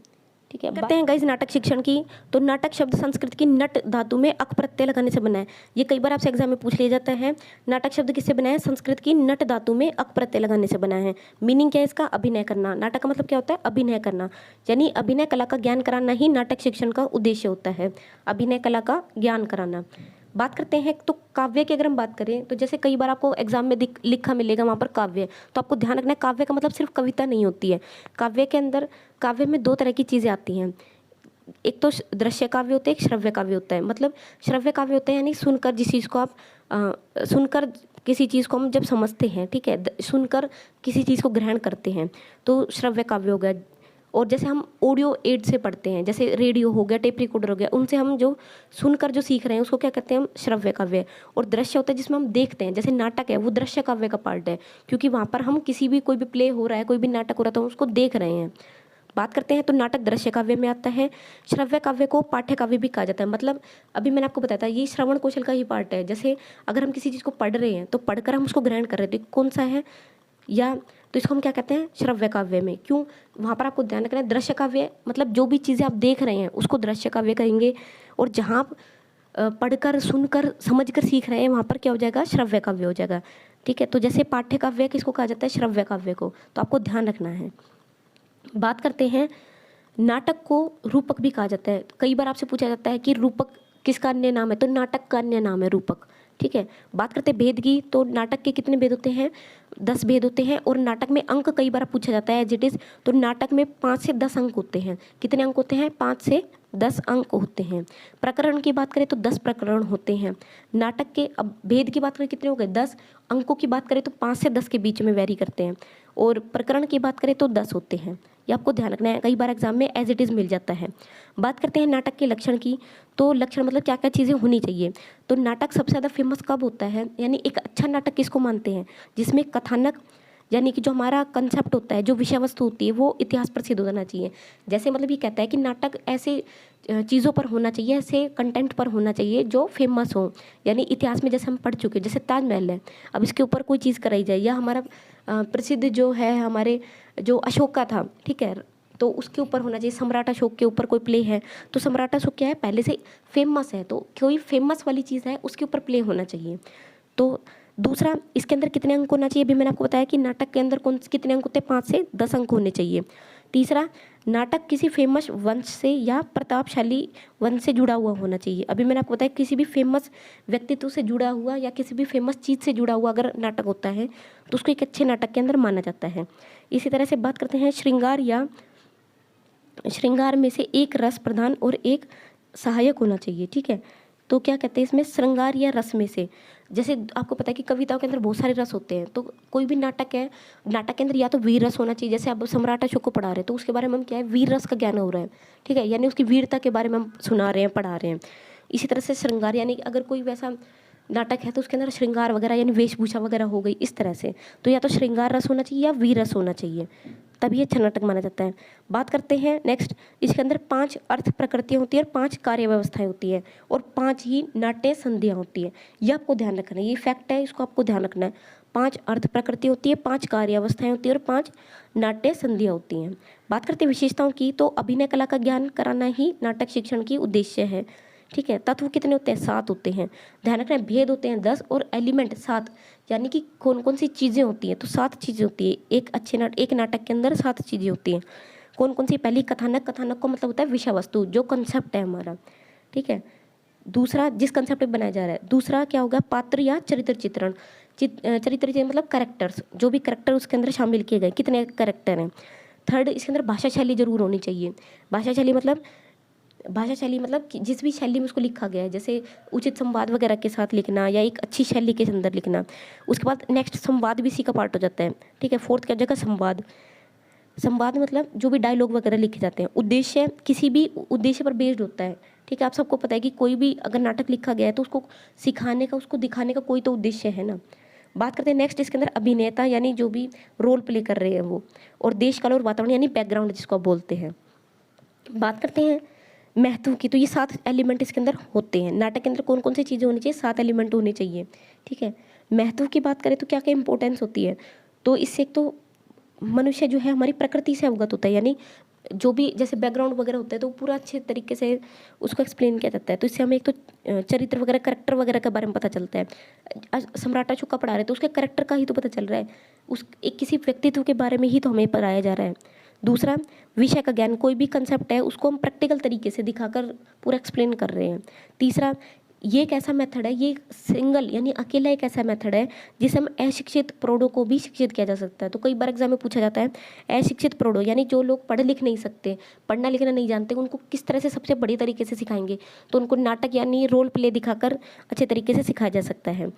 ठीक है, करते हैं गाइज नाटक शिक्षण की। तो नाटक शब्द संस्कृत की नट धातु में अक प्रत्यय लगाने से बना है। ये कई बार आपसे एग्जाम में पूछ लिया जाता है। नाटक शब्द किससे बना है? संस्कृत की नट धातु में अक प्रत्यय लगाने से बना है। मीनिंग क्या है इसका? अभिनय करना। नाटक का मतलब क्या होता है? अभिनय करना, यानी अभिनय कला का ज्ञान कराना ही नाटक शिक्षण का उद्देश्य होता है, अभिनय कला का ज्ञान कराना। बात करते हैं तो काव्य की अगर हम बात करें तो जैसे कई बार आपको एग्जाम में लिखा मिलेगा वहाँ पर काव्य, तो आपको ध्यान रखना है काव्य का मतलब सिर्फ कविता नहीं होती है। काव्य के अंदर काव्य में दो तरह की चीज़ें आती हैं। एक तो दृश्य काव्य होता है, एक श्रव्य काव्य होता है। मतलब श्रव्य काव्य होता है यानी सुनकर जिस चीज़ को आप सुनकर किसी चीज़ को हम जब समझते हैं, ठीक है, सुनकर किसी चीज़ को ग्रहण करते हैं तो श्रव्य काव्य हो गया। और जैसे हम ऑडियो एड से पढ़ते हैं, जैसे रेडियो हो गया, टेप रिकॉर्डर हो गया, उनसे हम जो सुनकर जो सीख रहे हैं उसको क्या कहते हैं? हम श्रव्य काव्य। और दृश्य होता है जिसमें हम देखते हैं, जैसे नाटक है वो दृश्य काव्य का पार्ट है, क्योंकि वहाँ पर हम किसी भी कोई भी प्ले हो रहा है, कोई भी नाटक हो रहा है तो उसको देख रहे हैं। बात करते हैं तो नाटक दृश्य काव्य में आता है। श्रव्य काव्य को पाठ्य काव्य भी कहा जाता है। मतलब अभी मैंने आपको बताया था ये श्रवण कौशल का ही पार्ट है। जैसे अगर हम किसी चीज़ को पढ़ रहे हैं तो पढ़कर हम उसको ग्रहण कर रहे हैं, तो कौन सा है? या तो इसको हम क्या कहते हैं? श्रव्य काव्य में। क्यों? वहाँ पर आपको ध्यान रखना है दृश्य काव्य मतलब जो भी चीज़ें आप देख रहे हैं उसको दृश्य काव्य कहेंगे, और जहाँ आप पढ़कर, सुनकर, समझकर सीख रहे हैं वहाँ पर क्या हो जाएगा? श्रव्य काव्य हो जाएगा। ठीक है, तो जैसे पाठ्य काव्य किसको कहा जाता है? श्रव्य काव्य को। तो आपको ध्यान रखना है। बात करते हैं नाटक को रूपक भी कहा जाता है। कई बार आपसे पूछा जाता है कि रूपक किसका अन्य नाम है? तो नाटक का अन्य नाम है रूपक। ठीक है, बात करते हैं भेद की। तो नाटक के कितने भेद होते हैं? 10 भेद होते हैं। और नाटक में अंक कई बार पूछा जाता है एज इट इज़। तो नाटक में 5 से 10 अंक होते हैं। कितने अंक होते हैं? 5 से 10 अंक होते हैं। प्रकरण की बात करें तो 10 प्रकरण होते हैं नाटक के। अब भेद की बात करें कितने हो गए? 10। अंकों की बात करें तो 5 से 10 के बीच में वेरी करते हैं। और प्रकरण की बात करें तो 10 होते हैं। ये आपको ध्यान रखना है, कई बार एग्जाम में एज इट इज़ मिल जाता है। बात करते हैं नाटक के लक्षण की। तो लक्षण मतलब क्या क्या चीज़ें होनी चाहिए। तो नाटक सबसे ज़्यादा फेमस कब होता है, यानी एक अच्छा नाटक किसको मानते हैं? जिसमें कथानक यानी कि जो हमारा कंसेप्ट होता है, जो विषय वस्तु होती है वो इतिहास प्रसिद्ध होना चाहिए। जैसे मतलब ये कहता है कि नाटक ऐसे चीज़ों पर होना चाहिए, ऐसे कंटेंट पर होना चाहिए जो फेमस हो, यानी इतिहास में जैसे हम पढ़ चुके हैं, जैसे ताजमहल है, अब इसके ऊपर कोई चीज़ कराई जाए, या हमारा प्रसिद्ध जो है हमारे जो अशोक का था, ठीक है, तो उसके ऊपर होना चाहिए। सम्राट अशोक के ऊपर कोई प्ले है तो सम्राट अशोक क्या है? पहले से फेमस है, तो कोई फेमस वाली चीज़ है उसके ऊपर प्ले होना चाहिए। तो दूसरा, इसके अंदर कितने अंक होना चाहिए? अभी मैंने आपको बताया कि नाटक के अंदर कितने अंक होते हैं? 5 से 10 अंक होने चाहिए। तीसरा, नाटक किसी फेमस वंश से या प्रतापशाली वंश से जुड़ा हुआ होना चाहिए। अभी मैंने आपको बताया किसी भी फेमस व्यक्तित्व से जुड़ा हुआ या किसी भी फेमस चीज़ से जुड़ा हुआ अगर नाटक होता है तो उसको एक अच्छे नाटक के अंदर माना जाता है। इसी तरह से बात करते हैं श्रृंगार में से एक रस प्रधान और एक सहायक होना चाहिए। ठीक है, तो क्या कहते हैं इसमें? श्रृंगार या रस में से। जैसे आपको पता है कि कविताओं के अंदर बहुत सारे रस होते हैं, तो कोई भी नाटक है, नाटक के अंदर या तो वीर रस होना चाहिए। जैसे अब सम्राट अशोक को पढ़ा रहे हैं तो उसके बारे में हम क्या है? वीर रस का ज्ञान हो रहा है। ठीक है, यानी उसकी वीरता के बारे में हम सुना रहे हैं, पढ़ा रहे हैं। इसी तरह से श्रृंगार यानी अगर कोई वैसा नाटक है तो उसके अंदर श्रृंगार वगैरह यानी वेशभूषा वगैरह हो गई, इस तरह से। तो या तो श्रृंगार रस होना चाहिए या वीर रस होना चाहिए, तभी अच्छा नाटक माना जाता है। बात करते हैं नेक्स्ट, इसके अंदर 5 अर्थ प्रकृतियाँ होती है और 5 कार्य व्यवस्थाएं होती है और 5 ही नाट्य संधियाँ होती है। यह आपको ध्यान रखना है, ये फैक्ट है, इसको आपको ध्यान रखना है। 5 अर्थ प्रकृति होती है, 5 कार्य अवस्थाएं होती है और 5 नाट्य संधियाँ होती हैं। बात करते हैं विशेषताओं की। तो अभिनय कला का ज्ञान कराना ही नाटक शिक्षण की उद्देश्य है। ठीक है, तत्व कितने होते हैं? 7 होते हैं। ध्यान रखना है, भेद होते हैं 10 और एलिमेंट 7, यानी कि कौन कौन सी चीज़ें होती हैं? तो 7 चीज़ें होती है। एक नाटक के अंदर 7 चीज़ें होती हैं। कौन कौन सी? पहली कथानक। कथानक को मतलब होता है विषय वस्तु, जो कंसेप्ट है हमारा। ठीक है, दूसरा जिस कंसेप्ट पे बनाया जा रहा है। दूसरा क्या होगा? पात्र या चरित्र चित्रण। चरित्र मतलब कैरेक्टर्स, जो भी कैरेक्टर उसके अंदर शामिल किए गए, कितने कैरेक्टर हैं। थर्ड, इसके अंदर भाषा शैली जरूर होनी चाहिए। भाषा शैली मतलब कि जिस भी शैली में उसको लिखा गया है, जैसे उचित संवाद वगैरह के साथ लिखना या एक अच्छी शैली के अंदर लिखना। उसके बाद नेक्स्ट संवाद भी इसी का पार्ट हो जाता है। ठीक है, फोर्थ क्या जगह? संवाद मतलब जो भी डायलॉग वगैरह लिखे जाते हैं। उद्देश्य किसी भी उद्देश्य पर बेस्ड होता है। ठीक है, आप सबको पता है कि कोई भी अगर नाटक लिखा गया है तो उसको सिखाने का, उसको दिखाने का कोई तो उद्देश्य है ना। बात करते हैं नेक्स्ट, इसके अंदर अभिनेता यानी जो भी रोल प्ले कर रहे हैं वो, और देश काल और वातावरण यानी बैकग्राउंड जिसको आप बोलते हैं। बात करते हैं महत्व की, तो ये 7 एलिमेंट इसके अंदर होते हैं। नाटक के अंदर कौन कौन सी चीज़ें होनी चाहिए? 7 एलिमेंट होने चाहिए। ठीक है, महत्व की बात करें तो क्या क्या इंपॉर्टेंस होती है, तो इससे एक तो मनुष्य जो है हमारी प्रकृति से अवगत होता है, यानी जो भी जैसे बैकग्राउंड वगैरह होता है तो पूरा अच्छे तरीके से उसको एक्सप्लेन किया जाता है, तो इससे हमें एक तो चरित्र वगैरह, करेक्टर वगैरह के बारे में पता चलता है। सम्राट अशोक का पढ़ा रहे तो उसके करेक्टर का ही तो पता चल रहा है, उस एक किसी व्यक्तित्व के बारे में ही तो हमें पढ़ाया जा रहा है। दूसरा, विषय का ज्ञान, कोई भी कंसेप्ट है उसको हम प्रैक्टिकल तरीके से दिखाकर पूरा एक्सप्लेन कर रहे हैं। तीसरा, ये एक ऐसा मेथड है, ये सिंगल यानी अकेला एक ऐसा मेथड है जिसे हम अशिक्षित प्रौढ़ों को भी शिक्षित किया जा सकता है। तो कई बार एग्जाम में पूछा जाता है अशिक्षित प्रौढ़ यानी जो लोग पढ़ लिख नहीं सकते, पढ़ना लिखना नहीं जानते, उनको किस तरह से सबसे बड़ी तरीके से सिखाएंगे, तो उनको नाटक यानी रोल प्ले दिखाकर अच्छे तरीके से सिखाया जा सकता है।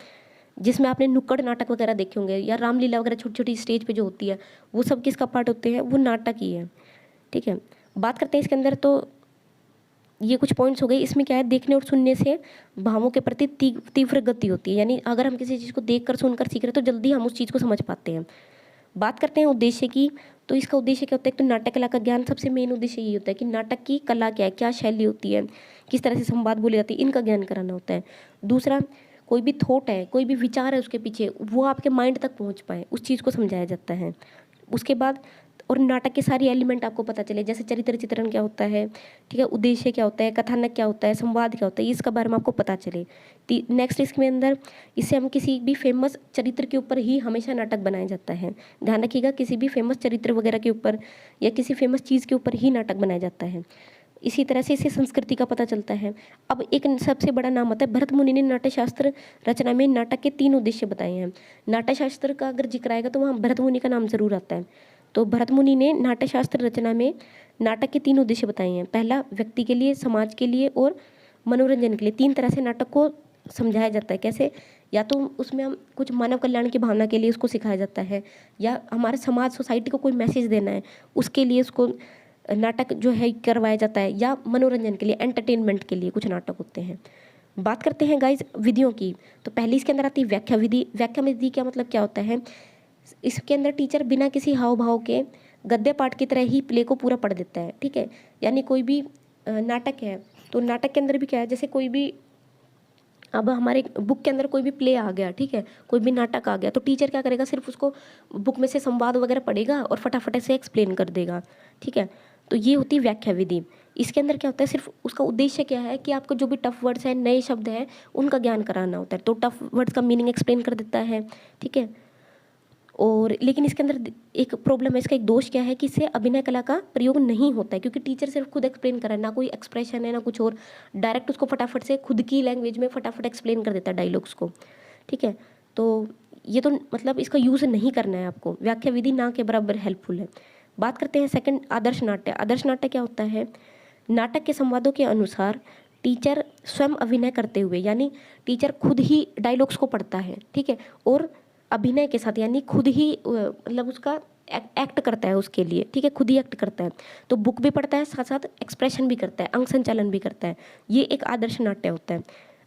जिसमें आपने नुक्कड़ नाटक वगैरह देखे होंगे या रामलीला वगैरह छोटी छोटी स्टेज पे जो होती है, वो सब किसका पार्ट होते हैं? वो नाटक ही है। ठीक है, बात करते हैं इसके अंदर, तो ये कुछ पॉइंट्स हो गए। इसमें क्या है, देखने और सुनने से भावों के प्रति तीव्र गति होती है, यानी अगर हम किसी चीज़ को देखकर सुनकर सीख रहे हैं तो जल्दी हम उस चीज़ को समझ पाते हैं। बात करते हैं उद्देश्य की, तो इसका उद्देश्य क्या होता है? तो नाटक कला का ज्ञान, सबसे मेन उद्देश्य ये होता है कि नाटक की कला क्या है, क्या शैली होती है, किस तरह से संवाद बोली जाती है, इनका ज्ञान कराना होता है। दूसरा, कोई भी थॉट है, कोई भी विचार है उसके पीछे, वो आपके माइंड तक पहुंच पाए, उस चीज़ को समझाया जाता है। उसके बाद और नाटक के सारी एलिमेंट आपको पता चले, जैसे चरित्र चित्रण क्या होता है, ठीक है, उद्देश्य क्या होता है, कथानक क्या होता है, संवाद क्या होता है, इसका बारे में आपको पता चले। नेक्स्ट इसके अंदर, इससे हम किसी भी फेमस चरित्र के ऊपर ही हमेशा नाटक बनाया जाता है। ध्यान रखिएगा, किसी भी फेमस चरित्र वगैरह के ऊपर या किसी फेमस चीज़ के ऊपर ही नाटक बनाया जाता है। इसी तरह से इससे संस्कृति का पता चलता है। अब एक सबसे बड़ा नाम आता है भरत मुनि ने नाट्यशास्त्र रचना में नाटक के 3 उद्देश्य बताए हैं। नाट्यशास्त्र का अगर जिक्र आएगा तो वहाँ भरत मुनि का नाम जरूर आता है। तो भरत मुनि ने नाट्यशास्त्र रचना में नाटक के 3 उद्देश्य बताए हैं। पहला, व्यक्ति के लिए, समाज के लिए और मनोरंजन के लिए। 3 तरह से नाटक को समझाया जाता है। कैसे? या तो उसमें हम कुछ मानव कल्याण की भावना के लिए उसको सिखाया जाता है, या हमारे समाज सोसाइटी को कोई मैसेज देना है उसके लिए उसको नाटक जो है करवाया जाता है, या मनोरंजन के लिए, एंटरटेनमेंट के लिए कुछ नाटक होते हैं। बात करते हैं गाइज विधियों की, तो पहली इसके अंदर आती है व्याख्या विधि। व्याख्या विधि क्या मतलब क्या होता है? इसके अंदर टीचर बिना किसी हाव भाव के गद्य पाठ की तरह ही प्ले को पूरा पढ़ देता है। ठीक है, यानी कोई भी नाटक है तो नाटक के अंदर भी क्या है, जैसे कोई भी अब हमारे बुक के अंदर कोई भी प्ले आ गया, ठीक है, कोई भी नाटक आ गया, तो टीचर क्या करेगा, सिर्फ उसको बुक में से संवाद वगैरह पढ़ेगा और फटाफट से एक्सप्लेन कर देगा। ठीक है, तो ये होती है व्याख्या विधि। इसके अंदर क्या होता है, सिर्फ उसका उद्देश्य क्या है कि आपको जो भी टफ वर्ड्स हैं, नए शब्द हैं, उनका ज्ञान कराना होता है। तो टफ वर्ड्स का मीनिंग एक्सप्लेन कर देता है। ठीक है, और लेकिन इसके अंदर एक प्रॉब्लम है, इसका एक दोष क्या है कि इससे अभिनय कला का प्रयोग नहीं होता है, क्योंकि टीचर सिर्फ खुद एक्सप्लेन कर रहा है, ना कोई एक्सप्रेशन है ना कुछ और, डायरेक्ट उसको फटाफट से खुद की लैंग्वेज में फटाफट एक्सप्लेन कर देता है डायलॉग्स को। ठीक है, तो ये तो मतलब इसका यूज़ नहीं करना है आपको। व्याख्या विधि ना के बराबर हेल्पफुल है। बात करते हैं सेकंड, आदर्श नाट्य। आदर्श नाट्य क्या होता है? नाटक के संवादों के अनुसार टीचर स्वयं अभिनय करते हुए, यानी टीचर खुद ही डायलॉग्स को पढ़ता है, ठीक है, और अभिनय के साथ यानी खुद ही मतलब उसका एक्ट करता है उसके लिए, ठीक है, खुद ही एक्ट करता है। तो बुक भी पढ़ता है, साथ साथ एक्सप्रेशन भी करता है, अंग संचालन भी करता है। ये एक आदर्श नाट्य होता है।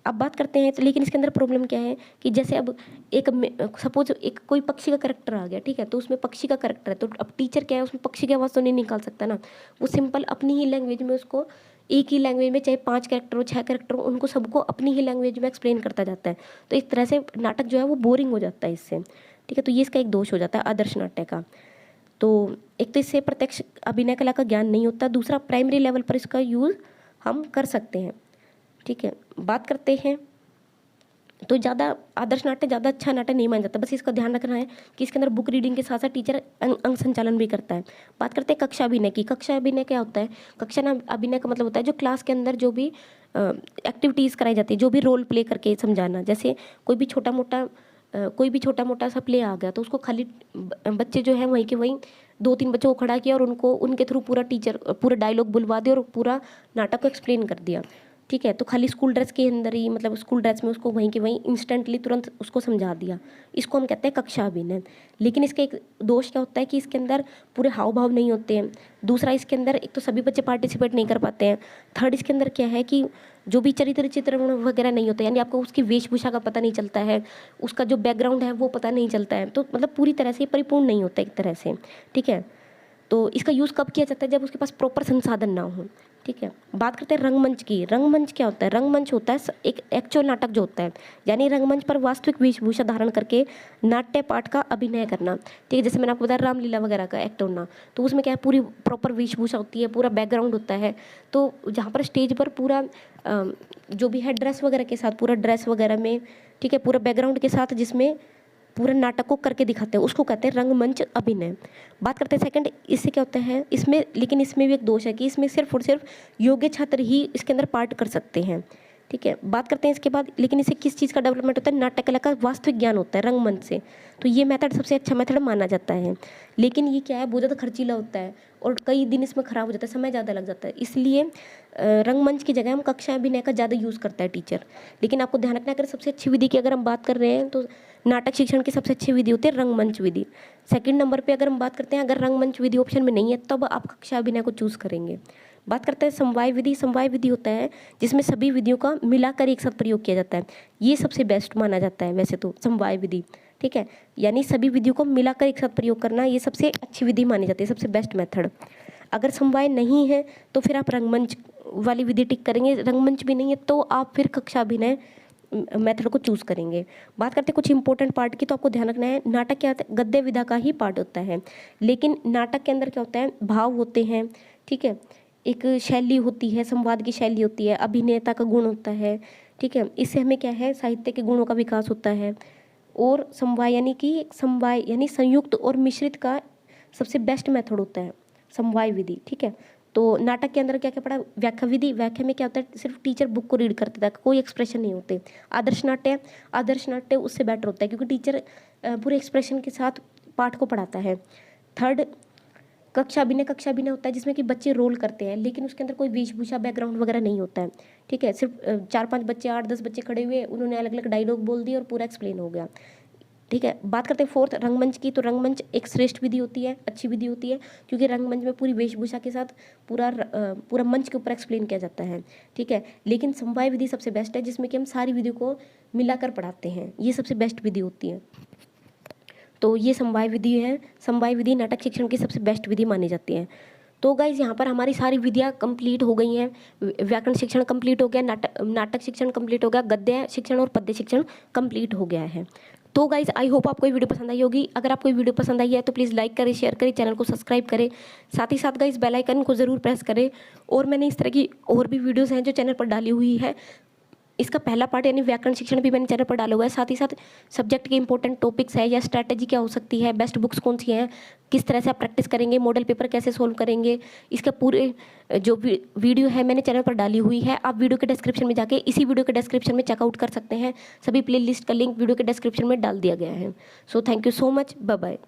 अब बात करते हैं, तो लेकिन इसके अंदर प्रॉब्लम क्या है कि जैसे अब एक सपोज एक कोई पक्षी का करेक्टर आ गया, ठीक है, तो उसमें पक्षी का करेक्टर है, तो अब टीचर क्या है, उसमें पक्षी की आवाज़ तो नहीं निकाल सकता ना, वो सिंपल अपनी ही लैंग्वेज में उसको, एक ही लैंग्वेज में, चाहे 5 कैरेक्टर हो, 6 कैरेक्टर हो, उनको सबको अपनी ही लैंग्वेज में एक्सप्लेन करता जाता है। तो इस तरह से नाटक जो है वो बोरिंग हो जाता है इससे। ठीक है, तो ये इसका एक दोष हो जाता है आदर्श नाट्य का। तो एक तो इससे प्रत्यक्ष अभिनय कला का ज्ञान नहीं होता, दूसरा प्राइमरी लेवल पर इसका यूज़ हम कर सकते हैं। ठीक है, बात करते हैं, तो ज़्यादा आदर्श नाट्य ज़्यादा अच्छा नाट्य नहीं माना जाता। बस इसका ध्यान रखना है कि इसके अंदर बुक रीडिंग के साथ साथ टीचर अंग संचालन भी करता है। बात करते हैं कक्षा अभिनय की। कक्षा अभिनय क्या होता है? कक्षा अभिनय का मतलब होता है जो क्लास के अंदर जो भी एक्टिविटीज़ कराई जाती है, जो भी रोल प्ले करके समझाना। जैसे कोई भी छोटा मोटा सा प्ले आ गया, तो उसको खाली बच्चे जो है वहीं के वहीं 2-3 बच्चों को खड़ा किया और उनको उनके थ्रू पूरा डायलॉग बुलवा दिया और पूरा नाटक को एक्सप्लेन कर दिया। ठीक है। तो खाली स्कूल ड्रेस के अंदर ही, मतलब स्कूल ड्रेस में उसको वहीं के वहीं इंस्टेंटली तुरंत उसको समझा दिया, इसको हम कहते हैं कक्षा अभिनय। लेकिन इसका एक दोष क्या होता है कि इसके अंदर पूरे हाव भाव नहीं होते हैं। दूसरा, इसके अंदर एक तो सभी बच्चे पार्टिसिपेट नहीं कर पाते हैं। थर्ड, इसके अंदर क्या है कि जो भी चरित्र चित्रण वगैरह नहीं होता, यानी आपको उसकी वेशभूषा का पता नहीं चलता है, उसका जो बैकग्राउंड है वो पता नहीं चलता है। तो मतलब पूरी तरह से परिपूर्ण नहीं होता एक तरह से, ठीक है। तो इसका यूज़ कब किया जाता है? जब उसके पास प्रॉपर संसाधन ना हो, ठीक है। बात करते हैं रंगमंच की। रंगमंच क्या होता है? रंगमंच होता है एक एक्चुअल नाटक जो होता है, यानी रंगमंच पर वास्तविक वेशभूषा धारण करके नाट्य पाठ का अभिनय करना, ठीक है। जैसे मैंने आपको बताया रामलीला वगैरह का एक्ट होना, तो उसमें क्या है, पूरी प्रॉपर वेशभूषा होती है, पूरा बैकग्राउंड होता है। तो जहाँ पर स्टेज पर पूरा जो भी है ड्रेस वगैरह के साथ, पूरा ड्रेस वगैरह में, ठीक है, पूरा बैकग्राउंड के साथ जिसमें पूरा नाटक को करके दिखाते हैं, उसको कहते हैं रंगमंच अभिनय। बात करते हैं सेकंड, इससे क्या होता है इसमें, लेकिन इसमें भी एक दोष है कि इसमें सिर्फ और सिर्फ योग्य छात्र ही इसके अंदर पार्ट कर सकते हैं, ठीक है। बात करते हैं इसके बाद, लेकिन इससे किस चीज़ का डेवलपमेंट होता है? नाट्य कला का वास्तविक ज्ञान होता है रंगमंच से। तो ये मेथड सबसे अच्छा मेथड माना जाता है। लेकिन ये क्या है, बहुत ज़्यादा खर्चीला होता है और कई दिन इसमें ख़राब हो जाता है, समय ज़्यादा लग जाता है। इसलिए रंगमंच की जगह हम कक्षा अभिनय का ज़्यादा यूज़ करता है टीचर। लेकिन आपको ध्यान रखना है, अगर सबसे अच्छी विधि की अगर हम बात कर रहे हैं तो नाटक शिक्षण की सबसे अच्छी विधि होती है रंगमंच विधि। सेकंड नंबर पे अगर हम बात करते हैं, अगर रंगमंच विधि ऑप्शन में नहीं है तब आप कक्षा अभिनय को चूज़ करेंगे। बात करते हैं समवाय विधि। समवाय विधि होता है जिसमें सभी विधियों का मिलाकर एक साथ प्रयोग किया जाता है। ये सबसे बेस्ट माना जाता है वैसे तो समवाय विधि, ठीक है। यानी सभी विधियों को मिलाकर एक साथ प्रयोग करना, ये सबसे अच्छी विधि मानी जाती है, सबसे बेस्ट मेथड। अगर समवाय नहीं है तो फिर आप रंगमंच वाली विधि टिक करेंगे। रंगमंच भी नहीं है तो आप फिर कक्षा अभिनय मेथड को चूज़ करेंगे। बात करते हैं कुछ इंपॉर्टेंट पार्ट की, तो आपको ध्यान रखना है, नाटक क्या होता है? गद्य विधा का ही पार्ट होता है। लेकिन नाटक के अंदर क्या होता है? भाव होते हैं, ठीक है। एक शैली होती है, संवाद की शैली होती है, अभिनेता का गुण होता है, ठीक है। इससे हमें क्या है, साहित्य के गुणों का विकास होता है। और समवाय यानी कि समवाय यानी संयुक्त और मिश्रित का सबसे बेस्ट मेथड होता है समवाय विधि, ठीक है। तो नाटक के अंदर क्या क्या पड़ा? व्याख्या विधि। व्याख्या में क्या होता है? सिर्फ टीचर बुक को रीड करते था, कोई एक्सप्रेशन नहीं होते। आदर्श नाट्य, आदर्श नाट्य उससे बेटर होता है क्योंकि टीचर पूरे एक्सप्रेशन के साथ पाठ को पढ़ाता है। थर्ड, कक्षा अभिनय। कक्षा अभिनय होता है जिसमें कि बच्चे रोल करते हैं, लेकिन उसके अंदर कोई वेशभूषा बैकग्राउंड वगैरह नहीं होता है, ठीक है। सिर्फ 4-5 बच्चे, 8-10 बच्चे खड़े हुए, उन्होंने अलग अलग डायलॉग बोल दिए और पूरा एक्सप्लेन हो गया, ठीक है। बात करते हैं फोर्थ, रंगमंच की। तो रंगमंच एक श्रेष्ठ विधि होती है, अच्छी विधि होती है, क्योंकि रंगमंच में पूरी वेशभूषा के साथ पूरा मंच के ऊपर एक्सप्लेन किया जाता है, ठीक है। लेकिन समवाय विधि सबसे बेस्ट है जिसमें कि हम सारी विधियों को मिलाकर पढ़ाते हैं, ये सबसे बेस्ट विधि होती है। तो ये समवाय विधि है। समवाय विधि नाटक शिक्षण की सबसे बेस्ट विधि मानी जाती है। तो गाइज यहाँ पर हमारी सारी विधियाँ कंप्लीट हो गई हैं। व्याकरण शिक्षण कंप्लीट हो गया, नाटक शिक्षण कंप्लीट हो गया, गद्य शिक्षण और पद्य शिक्षण कंप्लीट हो गया है। तो गाइज आई होप आपको ये वीडियो पसंद आई होगी। अगर आपको ये वीडियो पसंद आई है तो प्लीज़ लाइक करें, शेयर करें, चैनल को सब्सक्राइब करें। साथ ही साथ गाइज बेल आइकन को ज़रूर प्रेस करें। और मैंने इस तरह की और भी वीडियोज़ हैं जो चैनल पर डाली हुई है। इसका पहला पार्ट यानी व्याकरण शिक्षण भी मैंने चैनल पर डाला हुआ है। साथ ही साथ सब्जेक्ट के इंपॉर्टेंट टॉपिक्स है या स्ट्रैटेजी क्या हो सकती है, बेस्ट बुक्स कौन सी हैं, किस तरह से आप प्रैक्टिस करेंगे, मॉडल पेपर कैसे सोल्व करेंगे, इसका पूरे जो वीडियो है मैंने चैनल पर डाली हुई है। आप वीडियो के डिस्क्रिप्शन में जाके इसी वीडियो के डिस्क्रिप्शन में चेकआउट कर सकते हैं। सभी प्ले लिस्ट का लिंक वीडियो के डिस्क्रिप्शन में डाल दिया गया है। So thank you so much, bye bye.